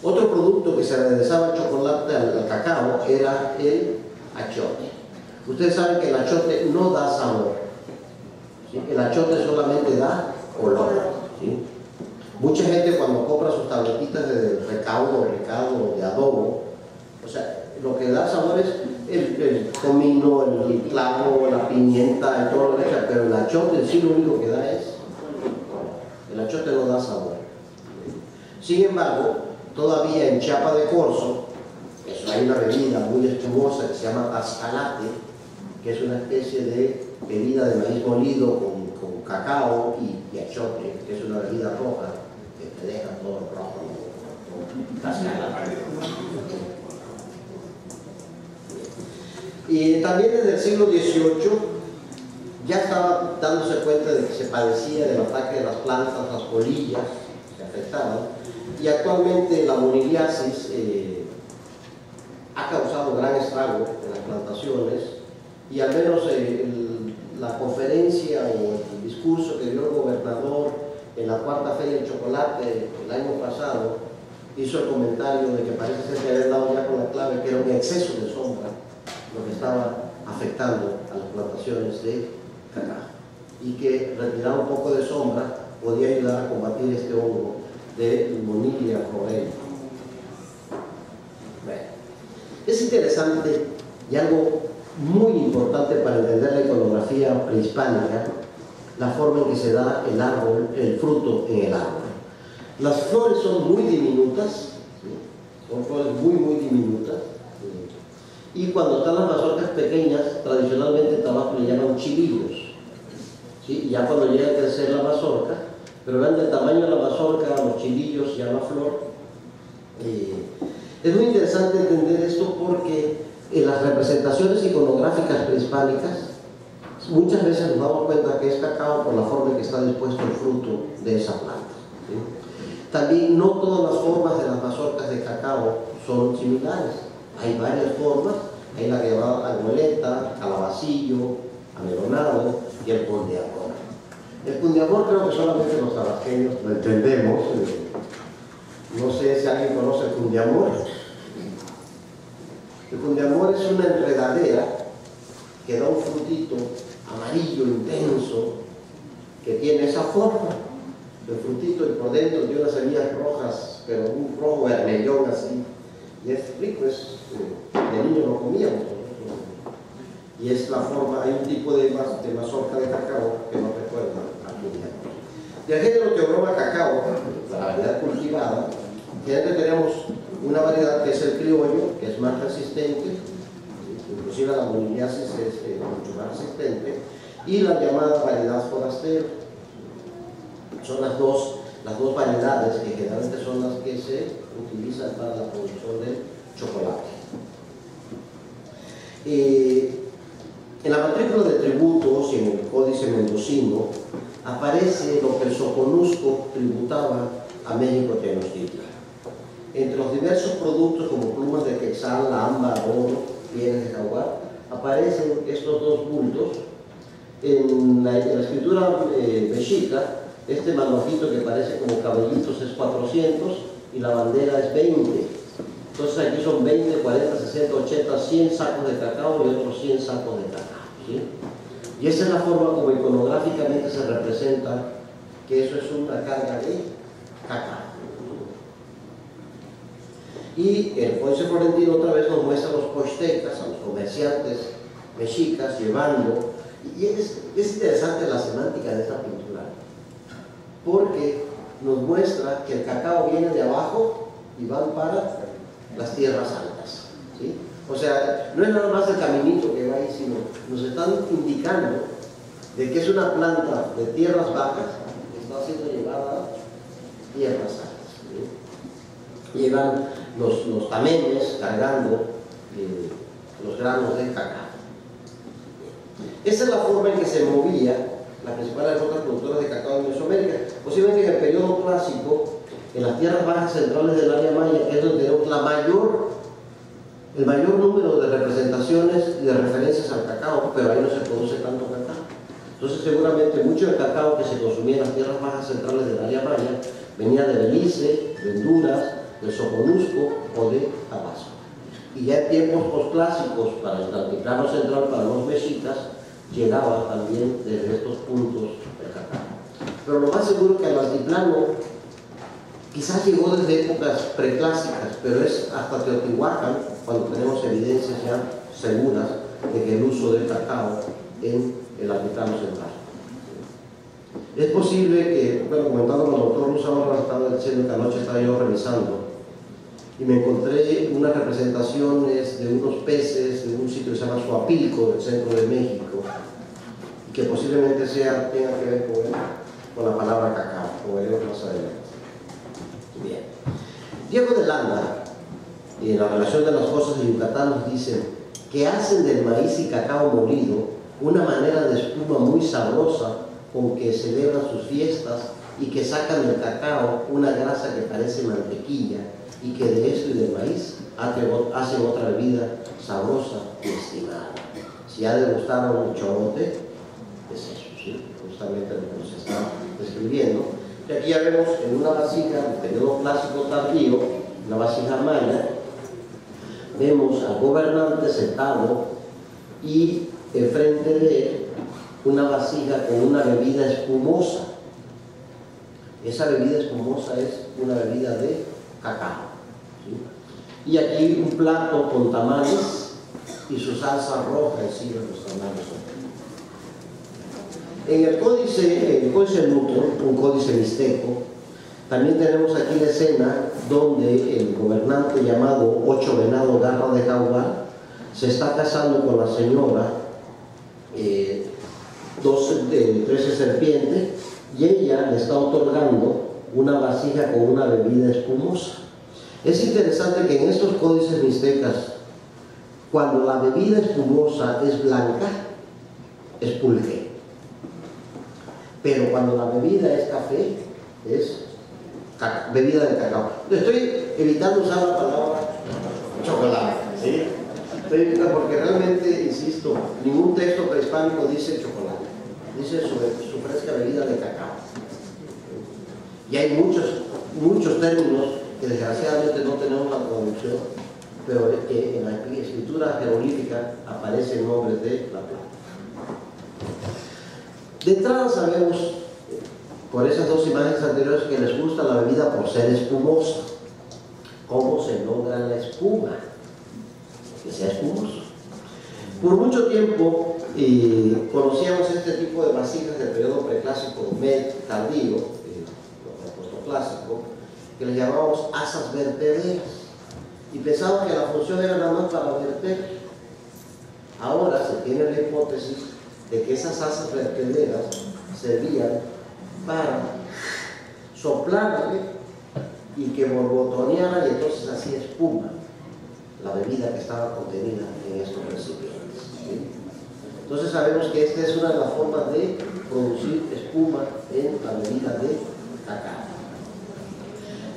Otro producto que se le aderezaba al chocolate, al cacao, era el achiote. Ustedes saben que el achiote no da sabor. ¿Sí? El achiote solamente da olor. ¿Sí? Mucha gente cuando compra sus tabletitas de recaudo de adobo, o sea, lo que da sabor es el comino, el clavo, la pimienta y todo lo que sea, pero el achiote en sí lo único que da es, el achiote no da sabor. Sin embargo, todavía en Chiapa de Corzo, hay una bebida muy espumosa que se llama tascalate, que es una especie de bebida de maíz molido con cacao y achiote, que es una bebida roja que te deja todo rojo. Tascalate. Y también desde el siglo XVIII ya estaba dándose cuenta de que se padecía del ataque de las plantas, las polillas se afectaban, y actualmente la moniliasis ha causado gran estrago en las plantaciones, y al menos la conferencia o el discurso que dio el gobernador en la cuarta Feria del Chocolate el año pasado hizo el comentario de que parece ser que había dado ya con la clave, que era un exceso de sombra lo que estaba afectando a las plantaciones de cacao, y que retirar un poco de sombra podía ayudar a combatir este hongo de Monilia florei. Bueno, es interesante y algo muy importante para entender la iconografía prehispánica, la forma en que se da el árbol, el fruto en el árbol. Las flores son muy diminutas, ¿sí? Son flores muy diminutas, ¿sí? Y cuando están las mazorcas pequeñas, tradicionalmente en Tabasco le llaman chilillos, ¿sí? Y ya cuando llega a crecer la mazorca, pero vean del tamaño de la mazorca, los chilillos ya la flor. Es muy interesante entender esto porque en las representaciones iconográficas prehispánicas muchas veces nos damos cuenta que es cacao por la forma en que está dispuesto el fruto de esa planta, ¿sí? También no todas las formas de las mazorcas de cacao son similares. Hay varias formas, hay la que llama arboleta, calabacillo, amelonado y el pundiamor. El pundiamor creo que solamente los tabasqueños lo entendemos. No sé si alguien conoce el pundiamor. El pundiamor es una enredadera que da un frutito amarillo intenso que tiene esa forma. El frutito y por dentro tiene unas semillas rojas, pero un rojo vermellón así. Y es rico, de niño lo comíamos. Y es la forma, hay un tipo de mazorca de cacao que nos recuerda al pundiamor. Del género Theobroma cacao, la variedad cultivada, generalmente tenemos una variedad que es el criollo, que es más resistente, inclusive la moniliasis es mucho más resistente, y la llamada variedad forastero. Son las dos variedades que generalmente son las que se utilizan para la producción del chocolate. En la matrícula de tributos y en el Códice Mendocino aparece lo que el Soconusco tributaba a México Tenochtitlan. Entre los diversos productos como plumas de quetzal, ámbar, oro, pieles de jaguar, aparecen estos dos bultos. En la escritura mexica, este manojito que parece como cabellitos es 400 y la bandera es 20. Entonces aquí son 20, 40, 60, 80, 100 sacos de cacao y otros 100 sacos de cacao, ¿sí? Y esa es la forma como iconográficamente se representa que eso es una carga de cacao. Y el Códice Florentino otra vez nos muestra a los pochtecas, a los comerciantes mexicas llevando, y es interesante la semántica de esta pintura, porque nos muestra que el cacao viene de abajo y van para las tierras altas, ¿sí? O sea, no es nada más el caminito que va ahí, sino nos están indicando de que es una planta de tierras bajas que está siendo llevada a tierras altas, ¿sí? Llevan los tamemes cargando los granos de cacao. Esa es la forma en que se movía la principal de las otras productoras de cacao en Mesoamérica. Posiblemente en el periodo clásico, en las tierras bajas centrales del área maya, que es donde tenemos el mayor número de representaciones y de referencias al cacao, pero ahí no se produce tanto cacao. Entonces seguramente mucho del cacao que se consumía en las tierras bajas centrales del área maya venía de Belice, de Honduras, del Soconusco o de Tabasco. Y ya en tiempos posclásicos, para el altiplano central, para los mexicas, llegaba también desde estos puntos el cacao. Pero lo más seguro que al altiplano quizás llegó desde épocas preclásicas, pero es hasta Teotihuacán cuando tenemos evidencias ya seguras de que el uso del cacao en el altiplano central. Es posible que, bueno, comentando con el doctor Luzama, estaba diciendo que anoche estaba yo revisando y me encontré unas representaciones de unos peces de un sitio que se llama Suapilco, del centro de México, que posiblemente tenga que ver con la palabra cacao, como veremos más adelante. Bien. Diego de Landa, en la relación de las cosas de Yucatán, nos dice que hacen del maíz y cacao molido una manera de espuma muy sabrosa con que celebran sus fiestas y que sacan del cacao una grasa que parece mantequilla y que de esto y del maíz hacen otra bebida sabrosa y estimada. Si ya degustaron el chorote, es eso, ¿sí? Justamente lo que nos está describiendo. Y aquí ya vemos en una vasija del periodo clásico tardío, una vasija maya, vemos al gobernante sentado y enfrente de él una vasija con una bebida espumosa. Esa bebida espumosa es una bebida de cacao, ¿sí? Y aquí un plato con tamales y su salsa roja encima de los tamales. En el códice Nutro, un códice mixteco, también tenemos aquí la escena donde el gobernante llamado Ocho Venado Garra de Jaguar se está casando con la señora 13 serpientes y ella le está otorgando una vasija con una bebida espumosa. Es interesante que en estos códices mixtecas, cuando la bebida espumosa es blanca, es pulque. Pero cuando la bebida es café, es bebida de cacao. Estoy evitando usar la palabra chocolate, ¿sí? Estoy evitando porque realmente, insisto, ningún texto prehispánico dice chocolate. Dice su fresca bebida de cacao. Y hay muchos términos que desgraciadamente no tenemos la traducción, pero que en la escritura jeroglífica aparece el nombre de la planta. De entrada sabemos, por esas dos imágenes anteriores, que les gusta la bebida por ser espumosa. ¿Cómo se logra la espuma? Que sea espumoso. Por mucho tiempo conocíamos este tipo de vasijas del periodo preclásico tardío, clásico, que les llamábamos asas vertederas, y pensábamos que la función era nada más para verter. Ahora se tiene la hipótesis de que esas asas vertederas servían para soplarle y que borbotoneara y entonces hacía espuma la bebida que estaba contenida en estos recipientes, ¿sí? Entonces sabemos que esta es una de las formas de producir espuma en la bebida de cacao.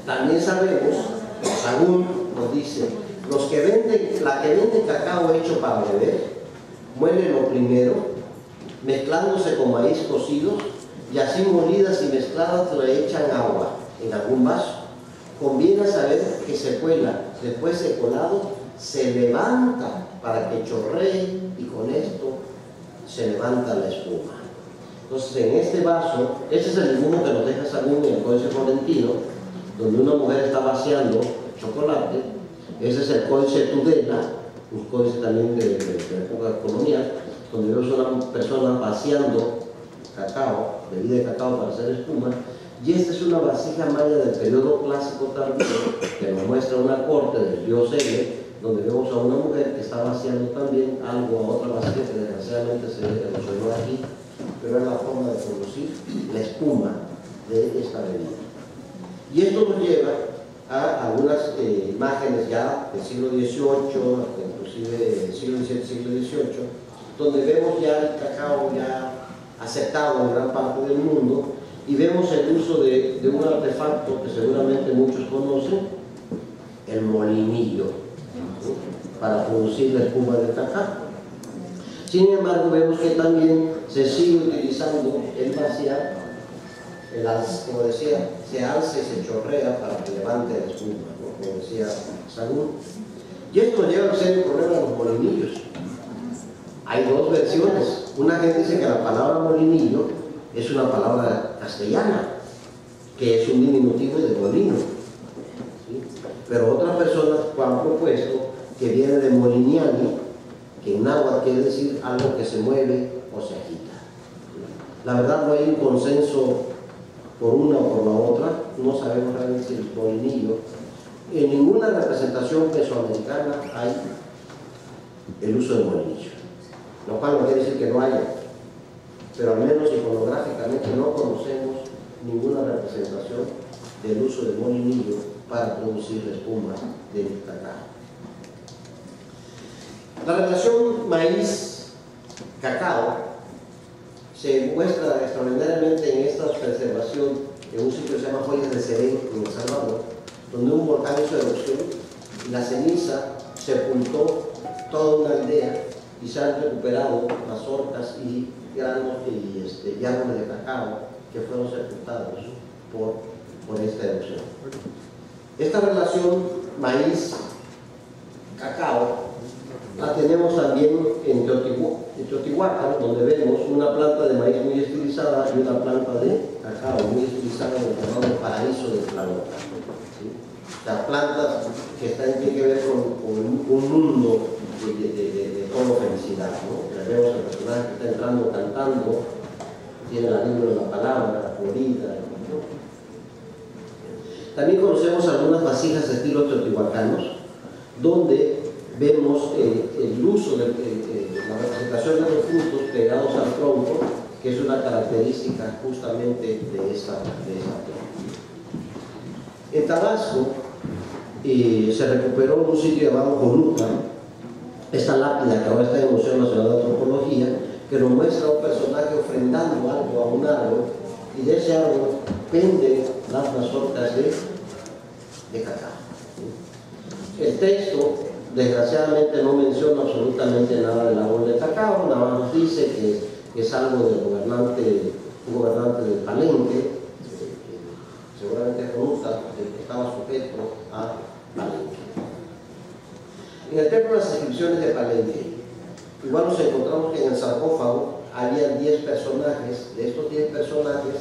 También sabemos, Sagún nos dice, la que vende cacao hecho para beber, muélenlo primero, mezclándose con maíz cocido, y así molidas y mezcladas le echan agua en algún vaso. Conviene saber que se cuela, después de colado, se levanta para que chorree y con esto se levanta la espuma. Entonces en este vaso, este es el dibujo que nos deja Sagún en el Códice Florentino, donde una mujer está vaciando chocolate. Ese es el Códice Tudela, un códice también de época colonial, donde vemos a una persona vaciando cacao, bebida de cacao para hacer espuma. Y esta es una vasija maya del periodo clásico tardío que nos muestra una corte del dios Ele, donde vemos a una mujer que está vaciando también algo a otra vasija que desgraciadamente se erosionó aquí, pero es la forma de producir la espuma de esta bebida. Y esto nos lleva a algunas imágenes ya del siglo XVIII, inclusive siglo XVII, siglo XVIII, donde vemos ya el cacao ya aceptado en gran parte del mundo, y vemos el uso de un artefacto que seguramente muchos conocen, el molinillo, ¿sí?, para producir la espuma del cacao. Sin embargo, vemos que también se sigue utilizando el vaciar, como decía, se alza y se chorrea para que levante la espuma, ¿no?, como decía Sagún. Y esto nos lleva a ser el problema de los molinillos. Hay dos versiones. Una gente dice que la palabra molinillo es una palabra castellana, que es un diminutivo de molino, ¿sí? Pero otras personas han propuesto que viene de moliniani, que en náhuatl quiere decir algo que se mueve o se agita. La verdad no hay un consenso por una o por la otra, no sabemos realmente si el molinillo. En ninguna representación mesoamericana hay el uso del molinillo, lo cual no quiere decir que no haya, pero al menos iconográficamente no conocemos ninguna representación del uso del molinillo para producir la espuma del cacao. La relación maíz-cacao cacao se muestra extraordinariamente en esta preservación en un sitio que se llama Joyas de Serén, en El Salvador, donde un volcán hizo erupción y la ceniza sepultó toda una aldea y se han recuperado mazorcas y granos y árboles de cacao que fueron sepultados por esta erupción. Esta relación maíz-cacao la tenemos también en Teotihuacán, donde vemos una planta de maíz muy estilizada y una planta de cacao muy estilizada en el llamado paraíso del planeta. ¿Sí? Las plantas que tienen que ver con un mundo de todo felicidad, ¿no? Vemos el personaje que está entrando cantando, tiene la lengua en la palabra, la florida, ¿no? También conocemos algunas vasijas de estilo teotihuacanos, donde vemos el uso de la representación de los frutos pegados al tronco, que es una característica justamente de esta planta. En Tabasco se recuperó en un sitio llamado Coluca esta lápida que ahora está en el Museo Nacional de Antropología, que nos muestra a un personaje ofrendando algo a un árbol, y de ese árbol penden las mazorcas de cacao. El texto desgraciadamente no menciona absolutamente nada del árbol de cacao, nada más nos dice que es algo del un gobernante del Palenque, seguramente Jonuta, que estaba sujeto a Palenque. En el templo de las inscripciones de Palenque, igual nos encontramos que en el sarcófago había 10 personajes. De estos 10 personajes,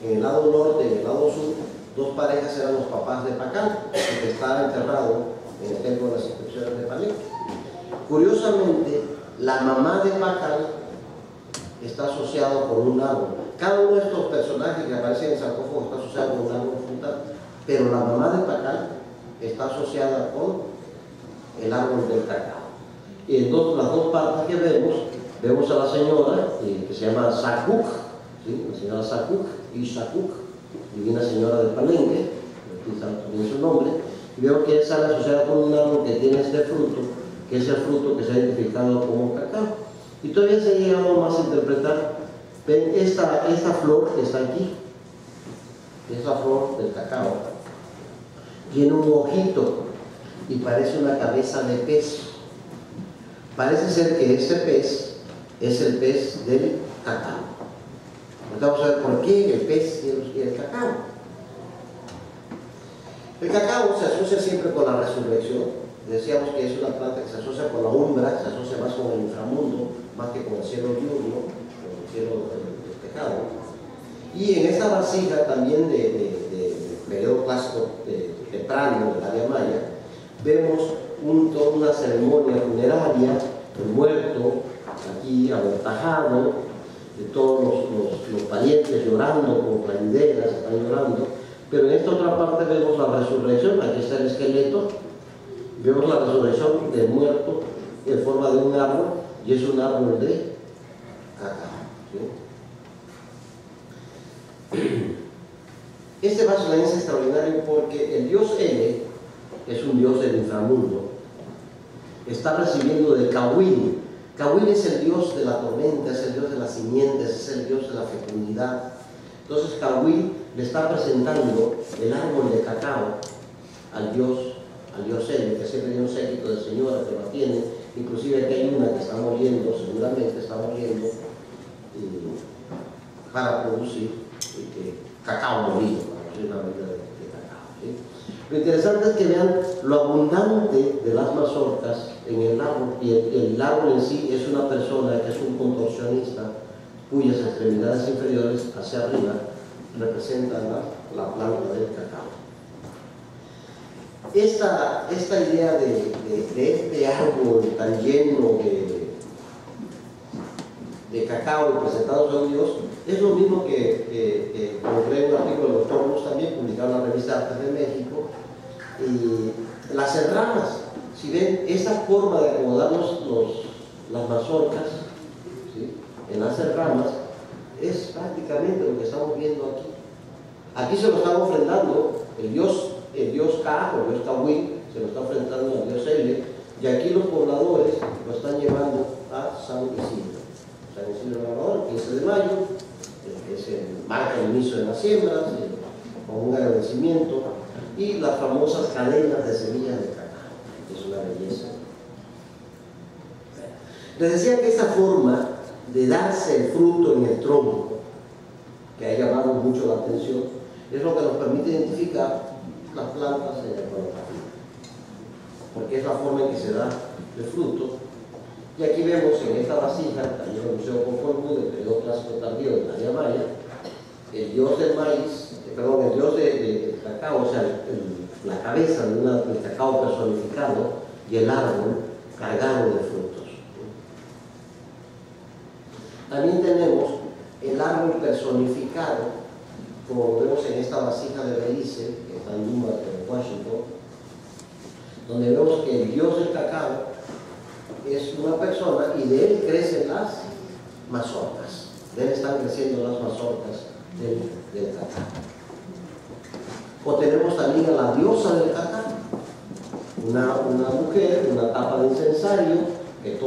en el lado norte y en el lado sur, 2 parejas eran los papás de Pacal, que estaba enterrado en el templo de las inscripciones de Palenque. Curiosamente, la mamá de Pacal está asociado con un árbol. Cada uno de estos personajes que aparecen en el sarcófago está asociado con un árbol frutal, pero la mamá de Pacal está asociada con el árbol del cacao. Y en las dos partes que vemos a la señora que se llama Sacuc, ¿sí? La señora Sacuc y Sacuc, divina señora del Palenque, tiene su nombre, y vemos que ella sale asociada con un árbol que tiene este fruto, que es el fruto que se ha identificado como cacao. Y todavía se ha llegado más a interpretar, ven, esta flor que está aquí, esta flor del cacao, tiene un ojito y parece una cabeza de pez. Parece ser que este pez es el pez del cacao. Vamos a ver por qué el pez y el cacao. El cacao se asocia siempre con la resurrección. Decíamos que es una planta que se asocia con la umbra, se asocia más con el inframundo, más que con el cielo diurno, con el cielo despejado. Y en esta vasija también del periodo clásico temprano del área maya, vemos toda una ceremonia funeraria, el muerto aquí abortajado, de todos los parientes llorando, como plañideras están llorando, pero en esta otra parte vemos la resurrección. Aquí está el esqueleto, vemos la resurrección del muerto en forma de un árbol, y es un árbol de cacao, ¿sí? Este vaso es extraordinario porque el dios Ele, que es un dios del inframundo, está recibiendo de Cahuil. Cahuil es el dios de la tormenta, es el dios de las simientes, es el dios de la fecundidad. Entonces Cahuil le está presentando el árbol de cacao al dios Ele, que siempre tiene un séquito de señoras que lo atienden. Inclusive aquí hay una que está muriendo, seguramente está muriendo, para producir cacao molido, para producir una bebida de cacao, ¿sí? Lo interesante es que vean lo abundante de las mazorcas en el árbol, y el árbol en sí es una persona que es un contorsionista cuyas extremidades inferiores hacia arriba representan la planta del cacao. Esta idea de este árbol tan lleno de cacao presentado a Dios es lo mismo que encontré en un artículo de los Tornos también, publicado en la revista Artes de México. Y las enramas, si ven, esa forma de acomodar las mazorcas, ¿sí?, en las enramas, es prácticamente lo que estamos viendo aquí. Aquí se lo están ofrendando el dios Ka, o el dios Cahuil, se lo está ofrendando al dios Ele, y aquí los pobladores lo están llevando a San Isidro, San Isidro Labrador, el 15 de mayo, que marca el inicio de las siembras, con un agradecimiento, y las famosas cadenas de semillas de cacao, que es una belleza. Les decía que esta forma de darse el fruto en el tronco, que ha llamado mucho la atención, es lo que nos permite identificar las plantas en la iconografía, porque es la forma en que se da el fruto. Y aquí vemos en esta vasija, allí en el Museo Popol Vuh del periodo clásico tardío de la Maya, el dios del maíz, el dios del cacao, o sea, la cabeza del cacao personificado y el árbol cargado de frutos. También tenemos el árbol personificado, como vemos en esta vasija de Belice, que está en Yuma, en Washington, donde vemos que el dios del cacao es una persona y de él crecen las mazorcas. De él están creciendo las mazorcas del cacao. O tenemos también a la diosa del cacao, una mujer, una tapa de incensario, que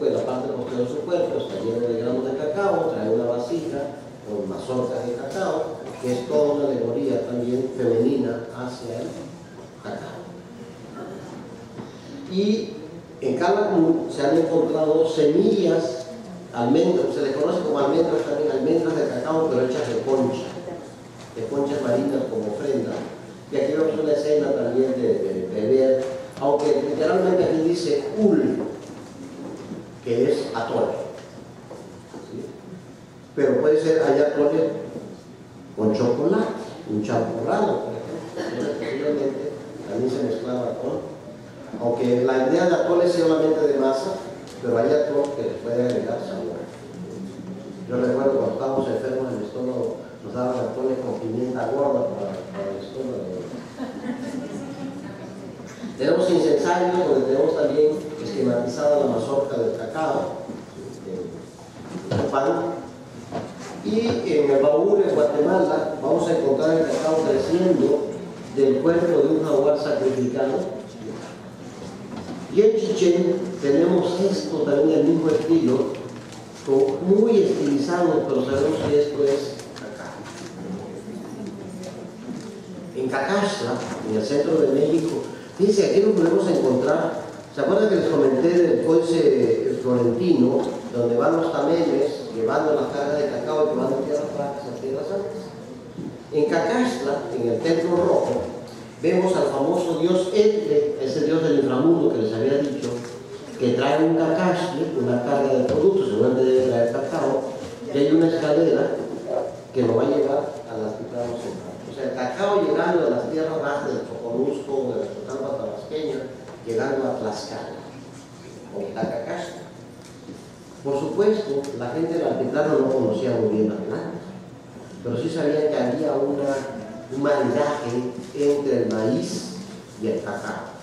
la parte posterior de su cuerpo está llena de granos de cacao, trae una vasija con mazorcas de cacao, que es toda una alegoría también femenina hacia el cacao. Y en Calakmul se han encontrado semillas, almendras, se les conoce como almendras también, almendras de cacao, pero hechas de conchas marinas como ofrenda. Y aquí vemos una escena también de beber, aunque literalmente aquí dice ul, que es atole. ¿Sí? Pero puede ser, hay atole con chocolate, un champurrado, por ejemplo. Posiblemente también se mezclaba con. Aunque la idea de atole es solamente de masa, pero hay atole que les puede agregar sabor. Yo recuerdo cuando estábamos enfermos en el estómago, nos daban atole con pimienta gorda para el estómago. Tenemos incensarios donde tenemos también esquematizada la mazorca del cacao, el pan. Y en el Baúl, en Guatemala, vamos a encontrar el cacao creciendo del cuerpo de un jaguar sacrificado. Y en Chichén tenemos esto también del mismo estilo, muy estilizado, pero sabemos que esto es cacao. En Cacaxtla, en el centro de México, fíjense, aquí lo podemos encontrar. ¿Se acuerdan que les comenté del códice florentino, donde van los tamemes llevando las cargas de cacao y llevando tierras francas a tierras altas? En Cacaxtla, en el templo rojo, vemos al famoso dios Etle, ese dios del inframundo que les había dicho, que trae un cacaxtle, una carga de productos, seguramente debe traer cacao, y hay una escalera que lo va a llevar al altiplano central. O sea, el cacao llegando a las tierras bajas del Choconusco, de la Chotalpa tabasqueña, llegando a Tlaxcala, con la cacaxtle. Por supuesto, la gente del altiplano no conocía muy bien las plantas, pero sí sabían que había un maridaje entre el maíz y el cacao.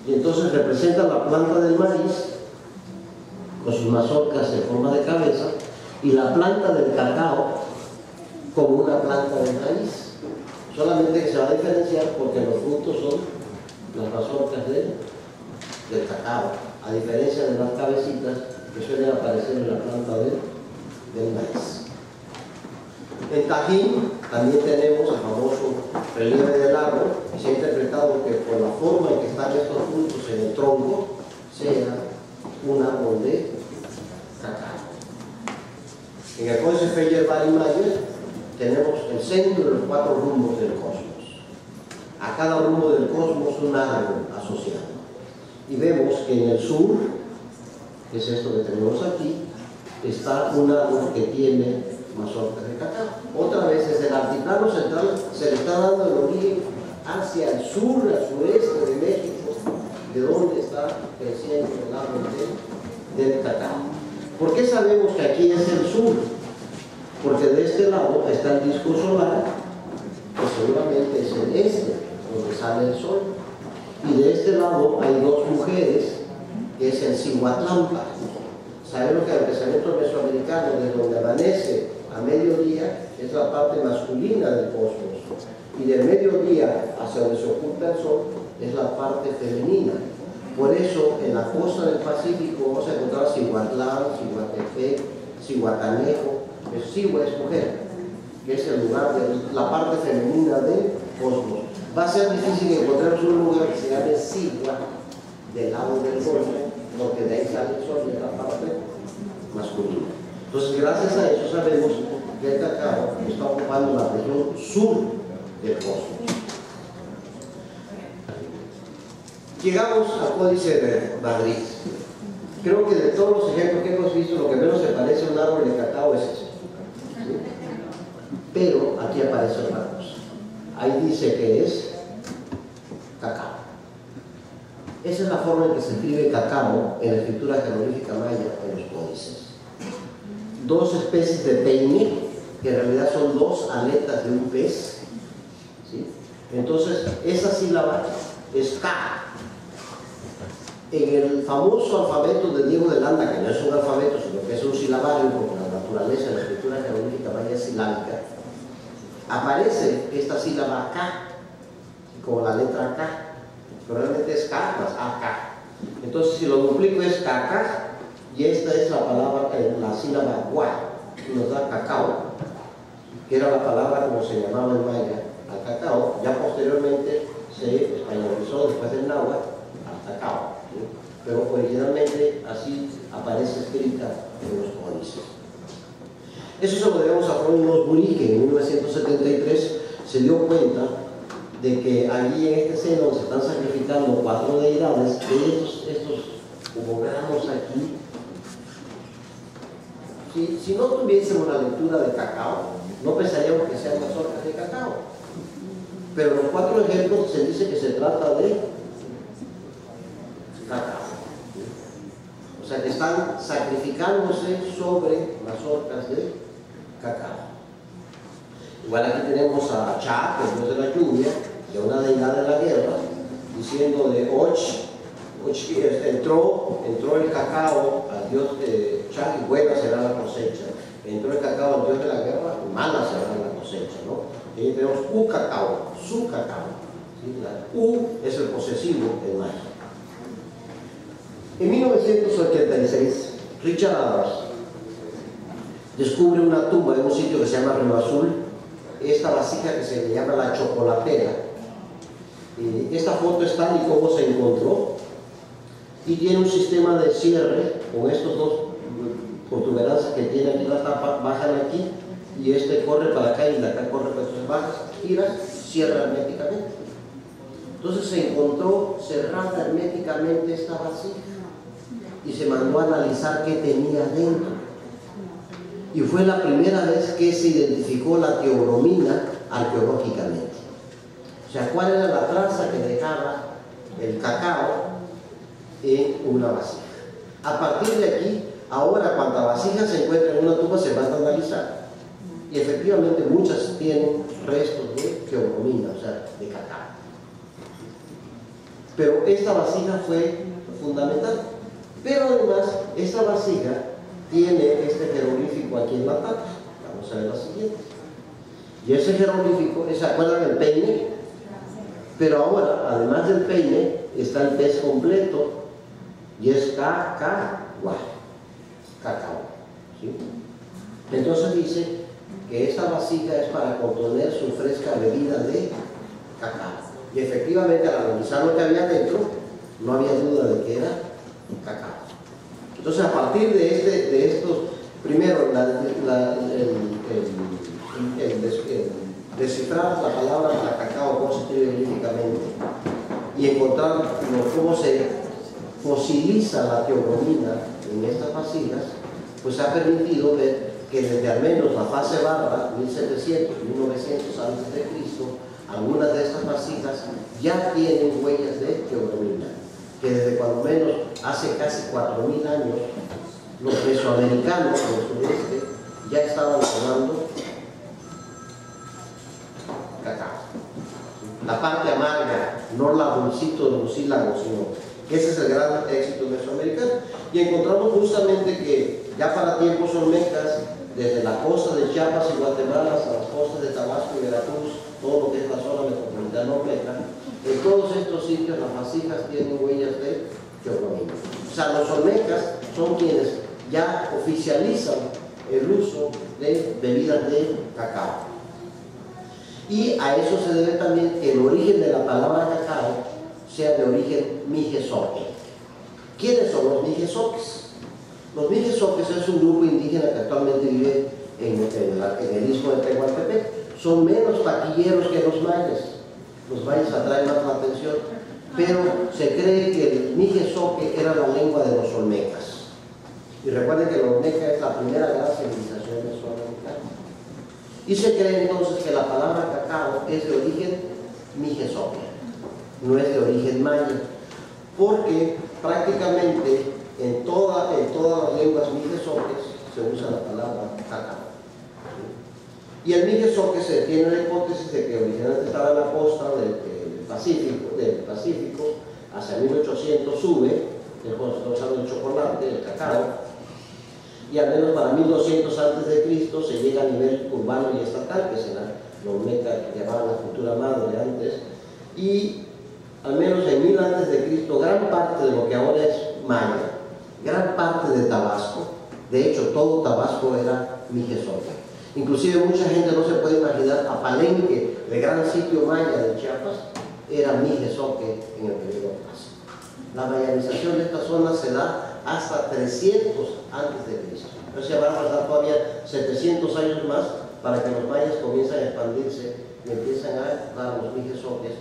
Y entonces representa la planta del maíz con sus mazorcas en forma de cabeza y la planta del cacao como una planta de maíz. Solamente que se va a diferenciar porque los frutos son las mazorcas del cacao, a diferencia de las cabecitas que suelen aparecer en la planta del maíz. En Tajín también tenemos el famoso relieve del árbol, y se ha interpretado que por la forma en que están estos frutos en el tronco, sea un árbol de cacao. En el códice Feyerabad-Mayer tenemos el centro de los 4 rumbos del cosmos. A cada rumbo del cosmos un árbol asociado. Y vemos que en el sur, que es esto que tenemos aquí, está un árbol que tiene mazorcas de cacao. Otra vez desde el altiplano central se le está dando el origen hacia el sur, al sureste de México, de donde está creciendo el árbol del cacao. ¿Por qué sabemos que aquí es el sur? Porque de este lado está el disco solar, que seguramente es el este, donde sale el sol. Y de este lado hay 2 mujeres, que es el Cihuatlampa. Sabemos que el pensamiento mesoamericano, desde donde amanece a mediodía, es la parte masculina del cosmos, y del mediodía hacia donde se oculta el sol es la parte femenina. Por eso en la costa del Pacífico vamos a encontrar Cihuatlán, Cihuatepec, Cihuatanejo, Siwa es mujer, que es el lugar de la parte femenina del cosmos. Va a ser difícil encontrar un lugar que se llame Siwa del lado del Golfo, porque de ahí sale el sol y la parte masculina. Entonces, gracias a eso sabemos que el cacao está ocupando la región sur del cosmos. Llegamos al Códice de Madrid. Creo que de todos los ejemplos que hemos visto, lo que menos se parece a un árbol de cacao es este. ¿Sí? Pero aquí aparece otra cosa. Ahí dice que es cacao. Esa es la forma en que se escribe cacao en la escritura jeroglífica maya en los códices. Dos especies de peine, que en realidad son dos aletas de un pez. ¿Sí? Entonces, esa sílaba es K. En el famoso alfabeto de Diego de Landa, que no es un alfabeto, sino que es un silabario, porque la naturaleza de la escritura jeroglífica maya es silábica, aparece esta sílaba K, como la letra K, pero realmente es K más AK. Entonces, si lo duplico es KK, y esta es la palabra, la sílaba Gua, y nos da cacao, que era la palabra como se llamaba en maya al cacao. Ya posteriormente se españolizó después del náhuatl al cacao, ¿sí? Pero originalmente así aparece escrita en los códices. Eso se lo debemos a Jerónimo Burí, que en 1973 se dio cuenta de que allí en este seno se están sacrificando 4 deidades, que estos como gramos aquí, si no tuviésemos la lectura de cacao, no pensaríamos que sean las orcas de cacao. Pero los 4 ejemplos se dice que se trata de cacao. O sea que están sacrificándose sobre las orcas de cacao. Igual aquí tenemos a Cha, que es dios de la lluvia, de una deidad de la guerra, diciendo de entró el cacao al dios de Cha y buena será la cosecha. Entró el cacao al dios de la guerra y mala será la cosecha, ¿no? Y ahí tenemos cacao, su cacao. ¿Sí? La es el posesivo en maya. En 1986, Richard Adams descubre una tumba en un sitio que se llama Río Azul, esta vasija que se le llama la chocolatera. Y esta foto es tal y como se encontró, y tiene un sistema de cierre con estos dos protuberancias que tiene aquí la tapa, bajan aquí y este corre para acá y de acá corre para estos bajas, giras, cierra herméticamente. Entonces se encontró cerrada herméticamente esta vasija y se mandó a analizar qué tenía dentro. Y fue la primera vez que se identificó la teobromina arqueológicamente. O sea, cuál era la traza que dejaba el cacao en una vasija. A partir de aquí, ahora cuanta vasija se encuentra en una tumba se van a analizar. Y efectivamente muchas tienen restos de teobromina, o sea, de cacao. Pero esta vasija fue fundamental. Pero además, esta vasija tiene este jeroglífico aquí en la tapa. Vamos a ver la siguiente. Y ese jeroglífico, ¿se acuerdan del peine? Pero ahora, además del peine, está el pez completo y es cacao. ¿Sí? Entonces dice que esta vasija es para contener su fresca bebida de cacao. Y efectivamente, al analizar lo que había dentro, no había duda de que era cacao. Entonces, a partir de estos, primero, descifrar la palabra para cacao, cómo se escribe glíficamente, y encontrar cómo se fosiliza la teobromina en estas vasijas, pues ha permitido ver que desde al menos la fase barra, 1700, 1900 a.C., algunas de estas vasijas ya tienen huellas de teobromina, que desde cuando menos hace casi 4000 años los mesoamericanos del sureste ya estaban tomando cacao. La parte amarga, no la dulcito de mucílago, sino que ese es el gran éxito mesoamericano. Y encontramos justamente que ya para tiempos olmecas, desde la costa de Chiapas y Guatemala hasta las costas de Tabasco y Veracruz, todo lo que es la zona metropolitana olmeca, en todos estos sitios las vasijas tienen huellas de teobromina. O sea, los olmecas son quienes ya oficializan el uso de bebidas de cacao. Y a eso se debe también que el origen de la palabra cacao sea de origen mijezoque. ¿Quiénes son los mijezoques? Los mijezoques es un grupo indígena que actualmente vive en el istmo de Tehuantepec. Son menos taquilleros que los mayas. Los mayas atraen más la atención, pero se cree que el mijezoque era la lengua de los olmecas. Y recuerden que el olmeca es la primera gran civilización mesoamericana. Y se cree entonces que la palabra cacao es de origen mijezoque, no es de origen maya, porque prácticamente en todas las lenguas mijezoques se usa la palabra cacao. Y el mijezoque se tiene la hipótesis de que originalmente estaba en la costa del Pacífico, hacia 1800 sube, después estamos hablando del chocolate, del cacao, y al menos para 1200 a.C. se llega a nivel urbano y estatal, que es la olmeca que llamaban la cultura madre antes, y al menos en 1000 a.C. gran parte de lo que ahora es maya, gran parte de Tabasco, de hecho todo Tabasco era mijezoque. Inclusive mucha gente no se puede imaginar a Palenque, el gran sitio maya de Chiapas, era mijezoque en el periodo clásico. La mayanización de esta zona se da hasta 300 a.C. Entonces van a pasar todavía 700 años más para que los mayas comiencen a expandirse y empiezan a dar los mijezoques.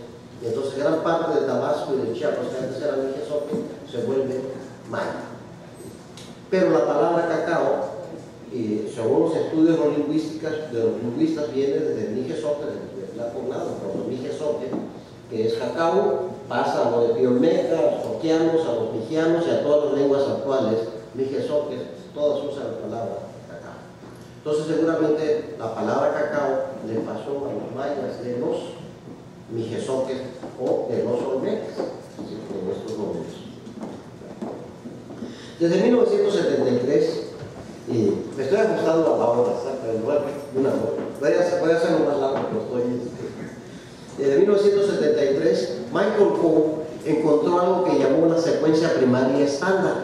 Y entonces gran parte de Tabasco y de Chiapas, que antes era mijezoque, se vuelve maya. Pero la palabra cacao, según los estudios de los lingüistas, viene desde el mijezoque, desde la poblada, por los mijezoque, que es cacao, pasa a lo de Piomeca, a los soquianos, a los mijianos y a todas las lenguas actuales, mijezoques, todas usan la palabra cacao. Entonces seguramente la palabra cacao le pasó a los mayas de los mijezoques o de los olmecas, en estos momentos. Desde 1973, y me estoy ajustando a la hora, pero igual una hora, voy a hacerlo más largo, pero estoy... Desde 1973, Michael Poe encontró algo que llamó una secuencia primaria estándar.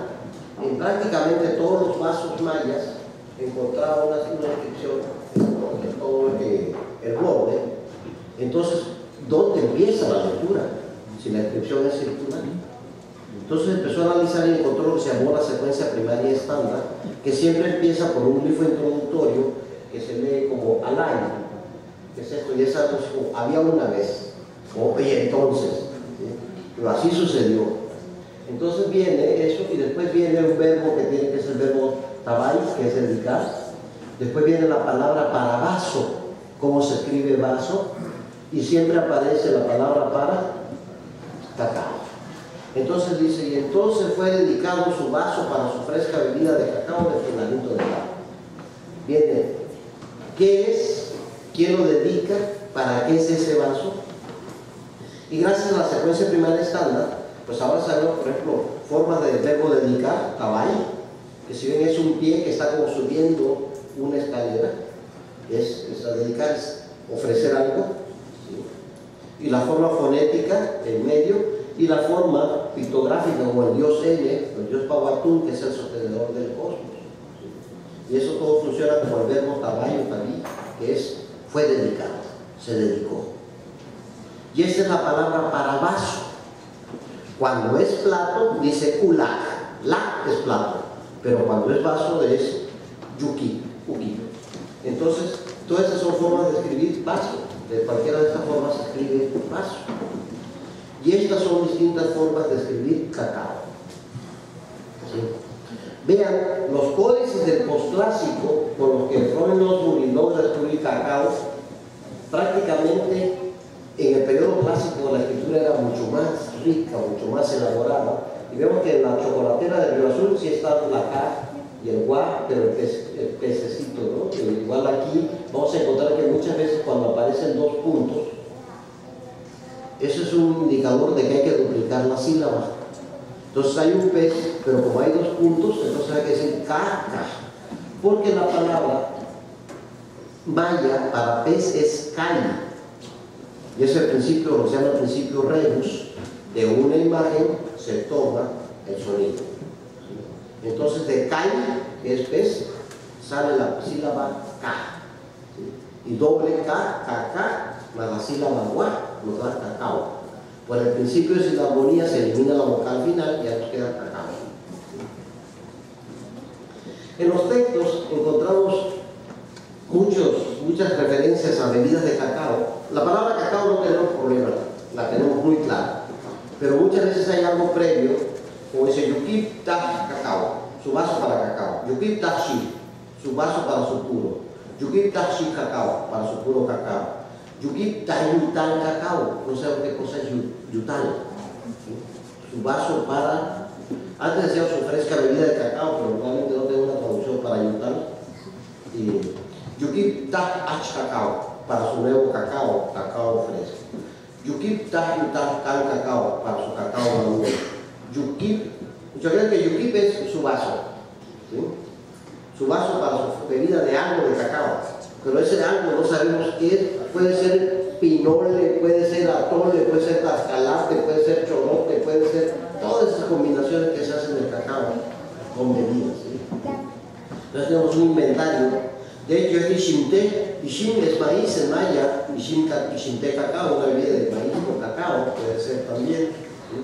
En prácticamente todos los vasos mayas encontraba una inscripción en todo el borde. Entonces, ¿dónde empieza la lectura? Si la inscripción es circular. Entonces empezó a analizar y encontró lo que se llamó la secuencia primaria estándar, que siempre empieza por un glifo introductorio que se lee como alay, que es esto, y es algo como había una vez, y entonces, ¿sí? Pero así sucedió. Entonces viene eso, y después viene un verbo que tiene que ser el verbo tabais, que es dedicar. Después viene la palabra para vaso, cómo se escribe vaso, y siempre aparece la palabra para cacao. Entonces dice, y entonces fue dedicado su vaso para su fresca bebida de cacao de fulanito de tal. Viene, ¿qué es? ¿Quién lo dedica? ¿Para qué es ese vaso? Y gracias a la secuencia primaria estándar, pues ahora sabemos, por ejemplo, formas del verbo dedicar, tabay, que si bien es un pie que está como subiendo una escalera, es dedicar, es ofrecer algo, ¿sí? Y la forma fonética, en medio, y la forma pictográfica como el dios N, el dios Pahuatún, que es el sostenedor del cosmos, ¿sí? Y eso todo funciona como el verbo tabay o tabí, que fue dedicado, se dedicó. Y esta es la palabra para vaso. Cuando es plato, dice ulak, lak es plato, pero cuando es vaso es yuki, uki. Entonces, todas esas son formas de escribir vaso. De cualquiera de estas formas se escribe vaso. Y estas son distintas formas de escribir cacao. ¿Sí? Vean, los códices del posclásico con los que Robin Osborne logra escribir cacao, prácticamente en el periodo clásico la escritura era mucho más rica, mucho más elaborada. Y vemos que en la chocolatera de Río Azul sí está la K y el guá, pero el pececito, ¿no? Pero igual aquí vamos a encontrar que muchas veces cuando aparecen dos puntos, eso es un indicador de que hay que duplicar la sílaba. Entonces hay un pez, pero como hay dos puntos, entonces hay que decir caca, porque la palabra maya para pez es kai, y es el principio, lo que se llama el principio rebus, de una imagen se toma el sonido. Entonces de kai, que es pez, sale la sílaba K, ¿sí? Y doble K, KK, más la sílaba Gua, nos da cacao. Por el principio de silabología se elimina la vocal final y ya nos queda cacao. En los textos encontramos muchas referencias a bebidas de cacao. La palabra cacao no tenemos problema, la tenemos muy clara. Pero muchas veces hay algo previo, como dice Yukip Taj cacao, su vaso para cacao. Yukip Tashi, su vaso para su puro. Yukip Tashi cacao, para su puro cacao. Yukip Tayutal cacao, no sé qué cosa es yutal. ¿Sí? Su vaso para, antes decía su fresca bebida de cacao, pero realmente no tengo una traducción para yutal. Yukip Taj Ach cacao, para su nuevo cacao, cacao fresco. Yukip Taj Yutal Kan cacao, para su cacao maduro. Yukip, muchos creen que Yukip es su vaso, ¿sí? Su vaso para su bebida de algo de cacao, pero ese algo no sabemos qué es. Puede ser pinole, puede ser atole, puede ser tascalate, puede ser chorote, puede ser todas esas combinaciones que se hacen del cacao con bebidas, ¿sí? Entonces tenemos un inventario. De hecho, es Ishimte. Ishim es maíz en maya, Ishimte cacao, una bebida de maíz con cacao, puede ser también, ¿sí?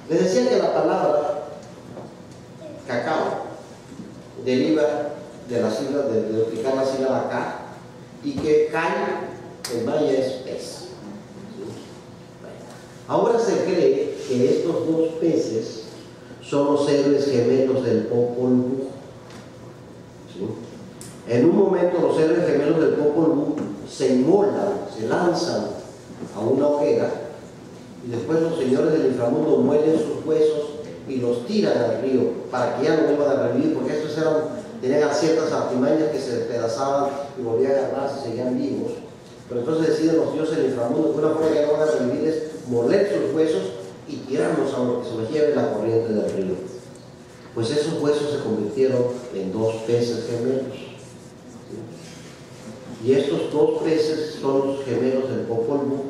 Les decía que la palabra cacao deriva de la sílaba, de utilizar la sílaba K, y que Kai en maya es pez. ¿Sí? Ahora se cree que estos dos peces son los héroes gemelos del Popol Vuh. ¿Sí? En un momento los héroes gemelos del Popol Vuh se inmolan, se lanzan a una hoguera y después los señores del inframundo muelen sus huesos y los tiran al río para que ya no vuelvan a revivir, porque estos tenían ciertas artimañas que se despedazaban y volvían a agarrarse y seguían vivos. Pero entonces deciden los dioses del inframundo que una forma que no van a revivir es moler sus huesos y tirarlos a lo que se los lleve la corriente del río. Pues esos huesos se convirtieron en dos peces gemelos. ¿Sí? Y estos dos peces son los gemelos del Popol Vuh.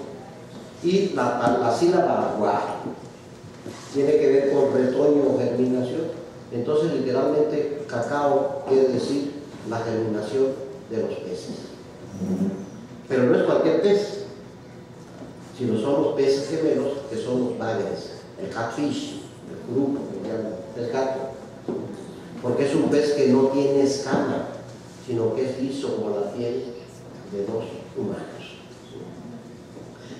Y la sílaba Gua tiene que ver con retoño o germinación. Entonces, literalmente, cacao quiere decir la germinación de los peces. Pero no es cualquier pez, sino son los peces gemelos que son los bagres, el catfish, el grupo, el gato. Porque es un pez que no tiene escama, sino que es liso como la piel de los humanos.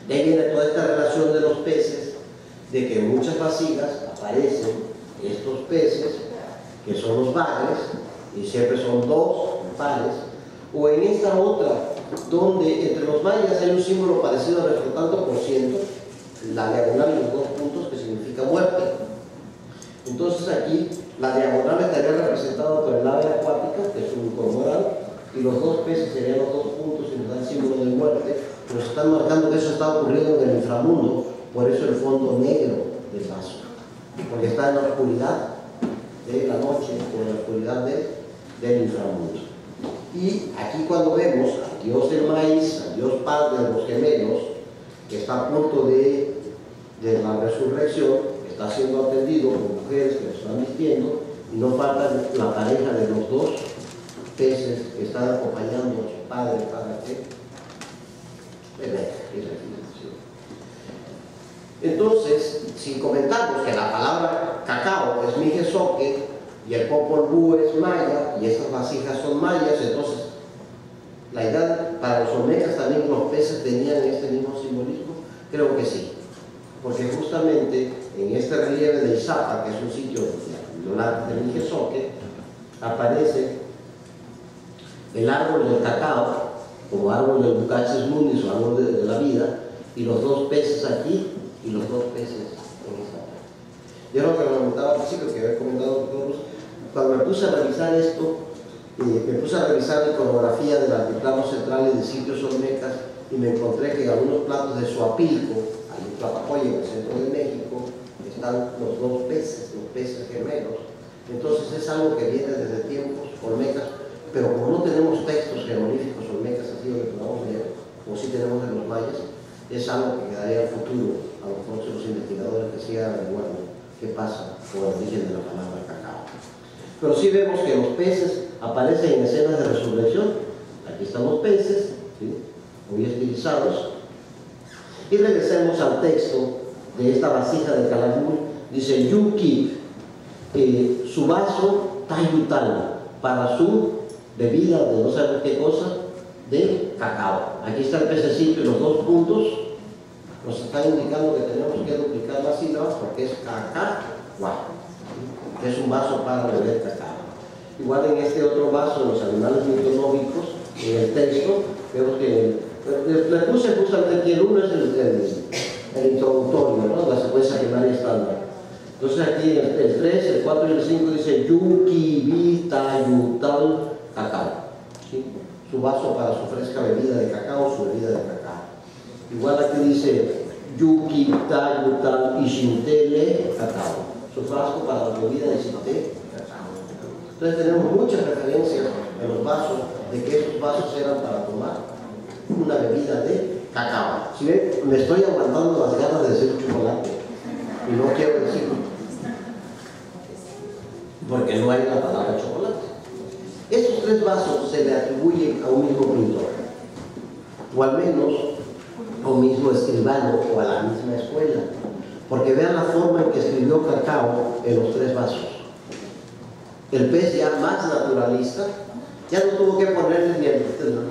De ahí viene toda esta relación de los peces, de que en muchas vasijas aparecen estos peces, que son los bagres, y siempre son dos pares, o en esta otra, donde entre los mayas hay un símbolo parecido al tanto por ciento, la diagonal y los dos puntos, que significa muerte. Entonces aquí la diagonal estaría representada por el ave acuática, que es un cormorán, y los dos peces serían los dos puntos y nos da el símbolo de muerte. Nos están marcando que eso está ocurriendo en el inframundo, por eso el fondo negro del vaso, porque está en la oscuridad de la noche o en la oscuridad del inframundo. Y aquí cuando vemos al dios del maíz, al dios padre de los gemelos, que está a punto de la resurrección, está siendo atendido por mujeres que lo están vistiendo, y no falta la pareja de los dos peces que están acompañando a su padre para que entonces, si comentamos que la palabra cacao es mijesoque y el Popol Vuh es maya y estas vasijas son mayas, entonces la idea para los olmecas también los peces tenían este mismo simbolismo. Creo que sí, porque justamente en este relieve de Izapa, que es un sitio de mijesoque, aparece el árbol del cacao como árbol del Bucaches Mundis o árbol de la vida, y los dos peces aquí y los dos peces en esta parte. Yo lo que me comentaba al principio, que había comentado todos, cuando me puse a revisar esto, me puse a revisar la iconografía del altiplano central y de sitios olmecas, y me encontré que en algunos platos de Suapilco, hay un Tlapacoya en el centro de México, están los dos peces, los peces gemelos. Entonces es algo que viene desde tiempos olmecas, pero como no tenemos textos jeroglíficos olmecas así donde podamos leer, como sí tenemos en los mayas, es algo que quedaría al futuro a los próximos investigadores que sigan averiguando qué pasa con el origen de la palabra cacao. Pero sí vemos que los peces aparecen en escenas de resurrección. Aquí están los peces, ¿sí?, muy estilizados. Y regresemos al texto de esta vasija de Calakmul. Dice, you keep su vaso tayutal para su bebida de no saber qué cosa, de cacao. Aquí está el pececito y los dos puntos nos están indicando que tenemos que duplicar las sílabas porque es cacao, que es un vaso para beber cacao. Igual en este otro vaso de los animales mitológicos, en el texto, vemos que le puse justamente aquí el 1 es el introductorio, ¿no?, la secuencia primaria estándar. Entonces aquí el 3, el 4 y el 5 dice yuki, vita, yutal, cacao, ¿sí?, su vaso para su fresca bebida de cacao, su bebida de cacao. Igual aquí dice yuki, vita, yutal, ishintele, cacao, su frasco para la bebida de ishinte, cacao. Entonces tenemos muchas referencias en los vasos de que esos vasos eran para tomar una bebida de cacao. Si ven, me estoy aguantando las ganas de decir chocolate y no quiero decirlo porque no hay la palabra chocolate. Estos tres vasos se le atribuyen a un mismo pintor, o al menos a un mismo escribano o a la misma escuela, porque vean la forma en que escribió cacao en los tres vasos. El pez ya más naturalista ya no tuvo que ponerle ni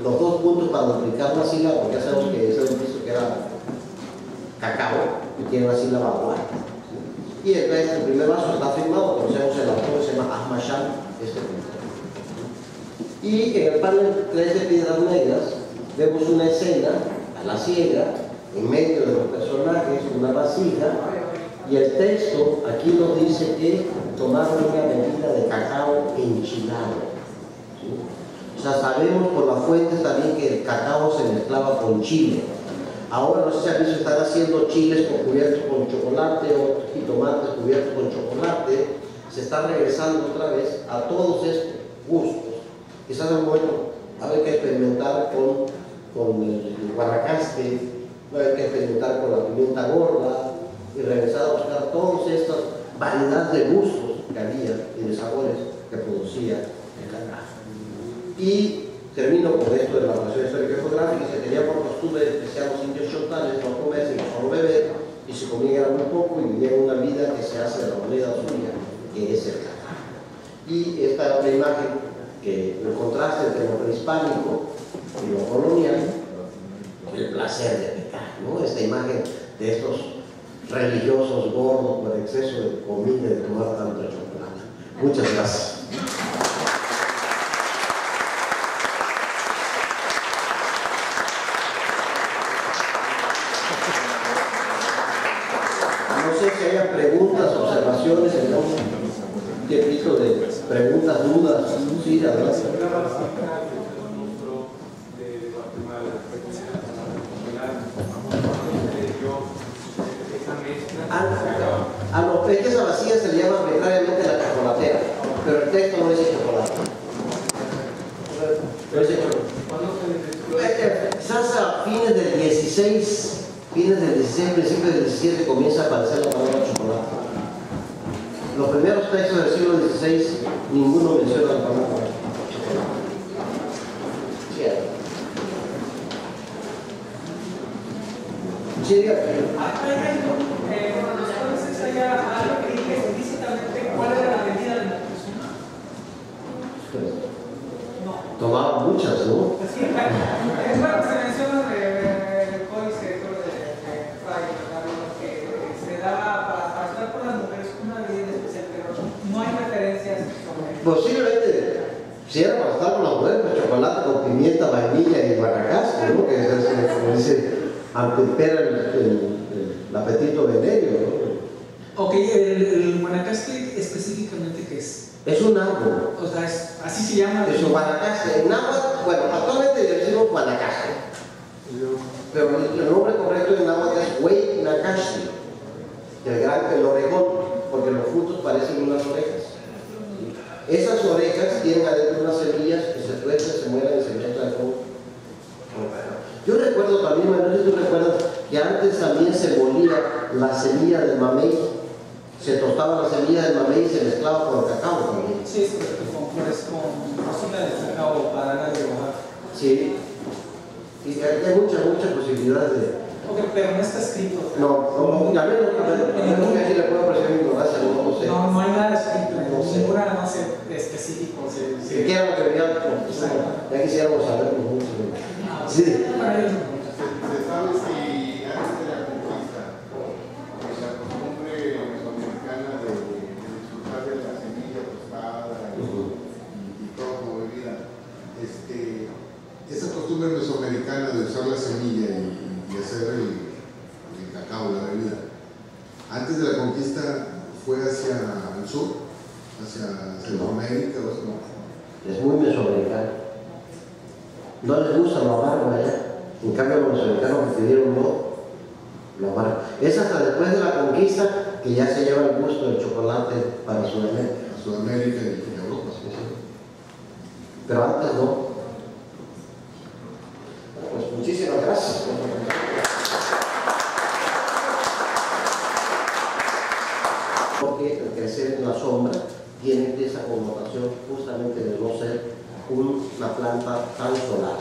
los dos puntos para duplicar la sílaba, porque ya sabemos que ese es un piso que era cacao y tiene una sílaba igual. Y el primer vaso está firmado, conocemos el autor, se llama Ahmad Shah, este pintor. Y en el panel 3 de Piedras Negras vemos una escena a la ciega, en medio de los personajes, una vasija, y el texto aquí nos dice que tomaron una bebida de cacao enchilado, ¿sí? O sea, sabemos por las fuentes también que el cacao se mezclaba con chile. Ahora no sé si han visto, están haciendo chiles cubiertos con chocolate o jitomates cubiertos con chocolate. Se está regresando otra vez a todos estos gustos. Quizás es bueno, hay que experimentar con el guanacaste, hay que experimentar con la pimienta gorda y regresar a buscar todas estas variedades de gustos que había y de sabores que producía el cacao. Y termino con esto de la relación histórica y geográfica. Se tenía por costumbre, especial los indios chotales, no comer sino solo beber, y se comían muy poco y vivían una vida que se hace de la moneda suya, que es el cacao. Y esta es una imagen que el contraste entre lo prehispánico y lo colonial, el placer de pecar, ¿no? Esta imagen de estos religiosos gordos por exceso de comida y de tomar tanto chocolate. Muchas gracias. No sé si haya preguntas, observaciones, un tiempito de preguntas, dudas. Sí, adelante. No, es que esa vacía se le llama arbitrariamente la chocolatera, pero el texto no dice chocolate. No dice chocolate. Quizás a fines del 16, principios del 17 comienza a aparecer la palabra chocolate. Los primeros textos del siglo XVI, ninguno menciona la palabra chocolate. Sí, diga. Algo que diga explícitamente cuál era la medida de nutrición. No. Tomaba muchas, ¿no? Sí, es bueno que se menciona del códice de Fray, que se daba para estar por las mujeres una bebida especial, pero no hay referencias sobre. Posiblemente, si era para estar con las mujeres, pues chocolate con pimienta, vainilla y guanacaste, ¿no? Que como dice, antepera el apetito venéneo, ¿no? Ok, el guanacaste específicamente, ¿qué es? Es un árbol. O sea, así se llama. Es un guanacaste. En náhuatl, bueno, actualmente le decimos guanacaste. Pero el nombre correcto en náhuatl es huaynacaste, el orejón, porque los frutos parecen unas orejas. Esas orejas tienen adentro unas semillas que se tuercen, se mueven y se mezclan con. Yo recuerdo también, no sé si tú recuerdas, que antes también se molía la semilla del mamey. Se tostaba la semilla del mamey y se mezclaba con el cacao también. Sí, es correcto, con flores, con cocina de cacao para ganar de bajar. Sí. Y hay muchas posibilidades de... Ok, pero no está escrito. No, a ver, aquí le puedo apreciar mi ignorancia, no sé. No hay nada escrito, No sé. ninguna no sé específico. Si quieren lo que vean, ya quisiéramos saber mucho. Sí. ¿Se sabe si antes de la conquista la costumbre mesoamericana de disfrutar de la semilla tostada y todo como bebida, esa costumbre mesoamericana de usar la semilla y hacer el cacao, la bebida, antes de la conquista fue hacia el sur, hacia Centroamérica o eso? Es muy mesoamericano. No les gusta lo amargo allá. En cambio, los mesoamericanos prefirieron lo amargo. Es hasta después de la conquista que ya se lleva el gusto del chocolate para Sudamérica. Sudamérica y Europa. Sí, sí. Pero antes no. Pues muchísimas gracias. Porque el crecer en la sombra tiene esa connotación justamente de no ser una planta tan solar,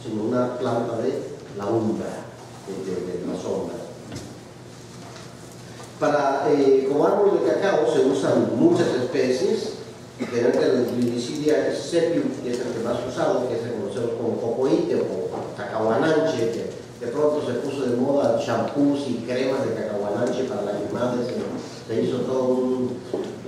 sino una planta de la umbra, de la sombra. Como árbol de cacao se usan muchas especies. Generalmente el Gliricidia sepium, que es el que más usado, que se conoce como cocoíte o cacahuananche, que de pronto se puso de moda champús y cremas de cacahuananche para la animales. Se hizo toda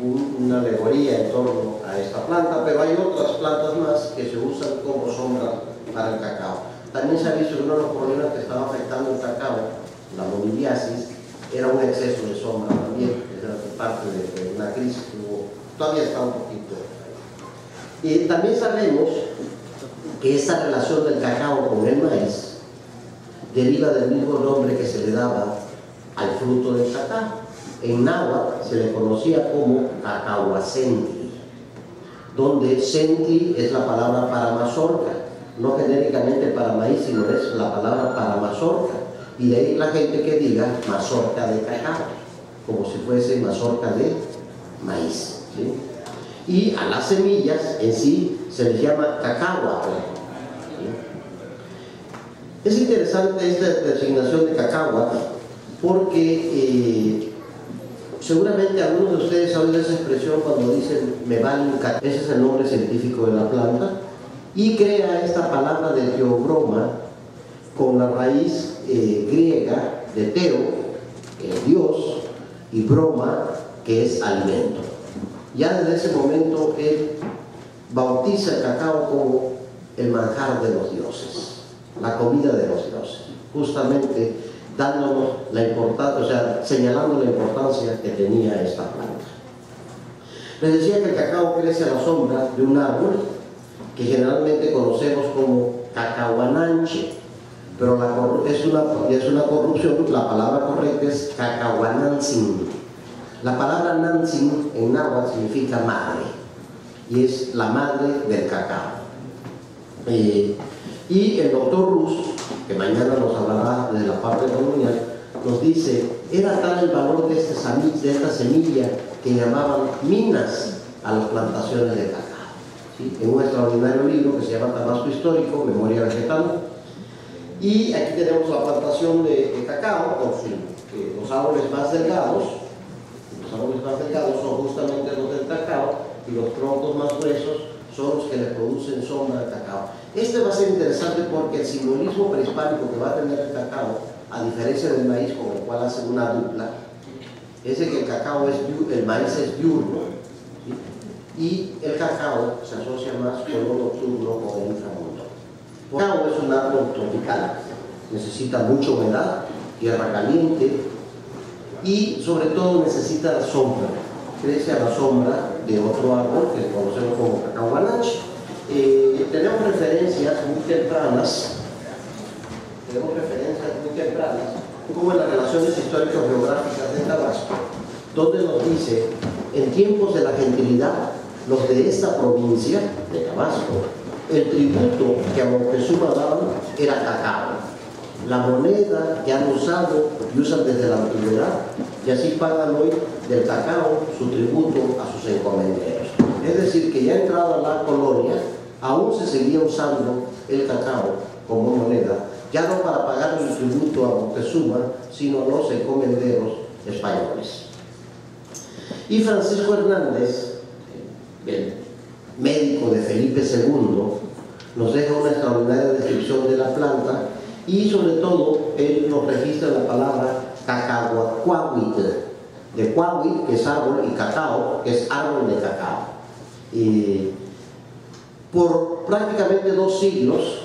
una alegoría en torno a esta planta, pero hay otras plantas más que se usan como sombra para el cacao. También se ha visto que uno de los problemas que estaba afectando el cacao, la mobiliasis, era un exceso de sombra también, que era parte de una crisis que hubo. Todavía está un poquito ahí. Y también sabemos que esta relación del cacao con el maíz deriva del mismo nombre que se le daba al fruto del cacao. En náhuatl se le conocía como cacahuacentli, donde centli es la palabra para mazorca, no genéricamente para maíz, sino es la palabra para mazorca. Y de ahí la gente que diga mazorca de cacao, como si fuese mazorca de maíz. ¿Sí? Y a las semillas en sí se les llama cacahua. ¿Sí? Es interesante esta designación de cacahua porque seguramente algunos de ustedes han oído esa expresión cuando dicen me vale un cacao. Ese es el nombre científico de la planta y crea esta palabra de teobroma con la raíz griega de teo, que es Dios, y broma, que es alimento. Ya desde ese momento él bautiza el cacao como el manjar de los dioses, la comida de los dioses, justamente dándonos la importancia, o sea, señalando la importancia que tenía esta planta. Les decía que el cacao crece a la sombra de un árbol que generalmente conocemos como cacahuananche, pero es una corrupción. La palabra correcta es cacahuanantzin. La palabra nantzin en náhuatl significa madre y es la madre del cacao. Y el doctor Rus, que mañana nos hablará de la parte colonial, nos dice, era tal el valor de esta semilla que llamaban minas a las plantaciones de cacao. ¿Sí? En un extraordinario libro que se llama Tabasco Histórico, Memoria Vegetal. Y aquí tenemos la plantación de cacao con los árboles más delgados. Los árboles más delgados son justamente los del cacao y los troncos más gruesos son los que le producen sombra al cacao. Este va a ser interesante porque el simbolismo prehispánico que va a tener el cacao, a diferencia del maíz con el cual hacen una dupla, es de que el maíz es diurno, ¿sí? Y el cacao se asocia más con lo nocturno o el inframundo. El cacao es un árbol tropical, necesita mucha humedad, tierra caliente y sobre todo necesita sombra. Crece a la sombra de otro árbol que conocemos como cacahuananche. Tenemos referencias muy tempranas, como en las relaciones histórico-geográficas de Tabasco, donde nos dice, en tiempos de la gentilidad, los de esta provincia de Tabasco, el tributo que a Moctezuma daban era cacao. la moneda que han usado y usan desde la antigüedad, y así pagan hoy del cacao su tributo a sus encomenderos. Es decir, que ya entrada la colonia, aún se seguía usando el cacao como moneda, ya no para pagar el tributo a Moctezuma, sino a los encomenderos españoles. Y Francisco Hernández, el médico de Felipe II, nos deja una extraordinaria descripción de la planta y sobre todo él nos registra la palabra cacahuacuahuitl, de cuahuitl, que es árbol, y cacao, que es árbol de cacao. Y por prácticamente 2 siglos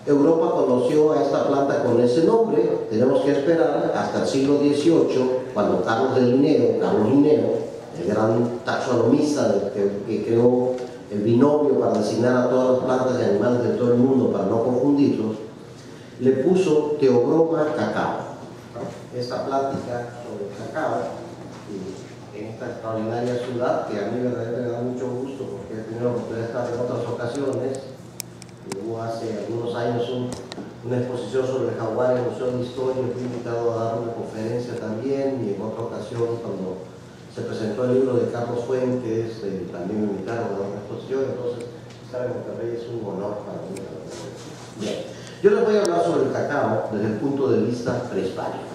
Europa conoció a esta planta con ese nombre. Tenemos que esperar hasta el siglo XVIII, cuando Carlos Linneo, el gran taxonomista que creó el binomio para designar a todas las plantas y animales de todo el mundo para no confundirlos, le puso Theobroma cacao. Esta plática sobre el cacao en esta extraordinaria ciudad, que a mí verdaderamente me da mucho gusto porque he tenido la oportunidad de estar en otras ocasiones. Hubo hace algunos años una exposición sobre el jaguar en el Museo de Historia, fui invitado a dar una conferencia también, y en otra ocasión cuando se presentó el libro de Carlos Fuentes, también me invitaron a dar una exposición. Entonces estar en Monterrey es un honor para mí. Bien, yo les voy a hablar sobre el cacao desde el punto de vista prehispánico,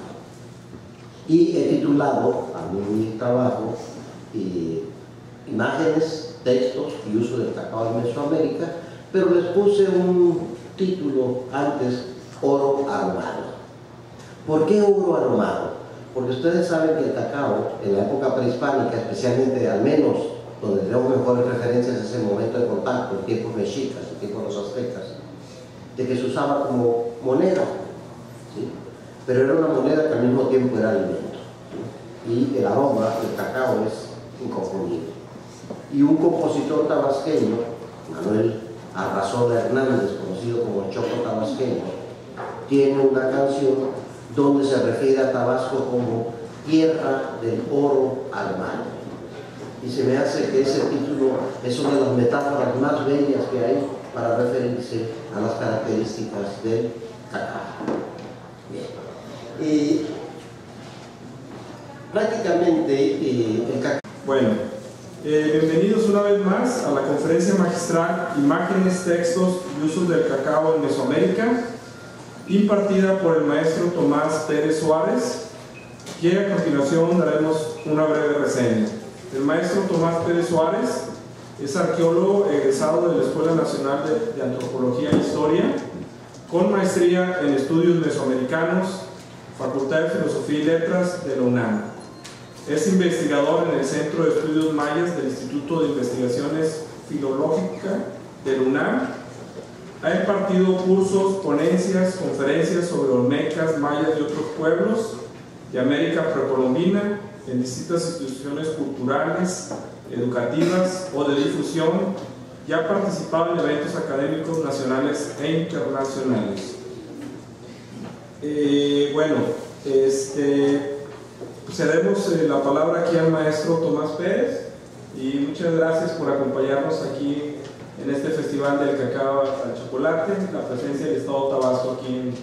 y he titulado a mi trabajo Imágenes, textos y uso del cacao en Mesoamérica, pero les puse un título antes: oro aromado. ¿Por qué oro aromado? Porque ustedes saben que el cacao en la época prehispánica, especialmente, al menos donde tenemos mejores referencias a ese momento de contacto, en tiempos mexicas, en tiempos de los aztecas, de que se usaba como moneda, ¿sí? Pero era una moneda que al mismo tiempo era alimento, ¿sí? Y el aroma del cacao es inconfundible. Y un compositor tabasqueño, Manuel Arrazola Hernández, conocido como el Choco Tabasqueño, tiene una canción donde se refiere a Tabasco como tierra del oro armado. Y se me hace que ese título es una de las metáforas más bellas que hay para referirse a las características del cacao. Bien. Y prácticamente el cacao... Bueno, bienvenidos una vez más a la conferencia magistral Imágenes, textos y usos del cacao en Mesoamérica, impartida por el maestro Tomás Pérez Suárez, y a continuación daremos una breve reseña. El maestro Tomás Pérez Suárez es arqueólogo egresado de la Escuela Nacional de Antropología e Historia, con maestría en estudios mesoamericanos, Facultad de Filosofía y Letras de la UNAM. Es investigador en el Centro de Estudios Mayas del Instituto de Investigaciones Filológicas de la UNAM. Ha impartido cursos, ponencias, conferencias sobre olmecas, mayas y otros pueblos de América precolombina en distintas instituciones culturales, educativas o de difusión, y ha participado en eventos académicos nacionales e internacionales. Cedemos la palabra aquí al maestro Tomás Pérez, y muchas gracias por acompañarnos aquí en este Festival del Cacao al Chocolate, la presencia del Estado de Tabasco aquí en,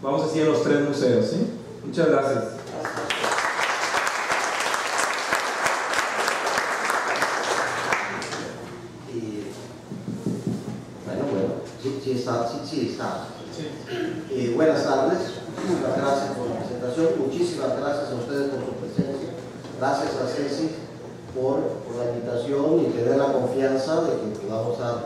vamos a decir, en los 3 museos, ¿sí? Muchas gracias. Sí está. Buenas tardes, muchas gracias por la presentación, muchísimas gracias a ustedes por su presencia, gracias a Ceci por la invitación y tener la confianza de que podamos dar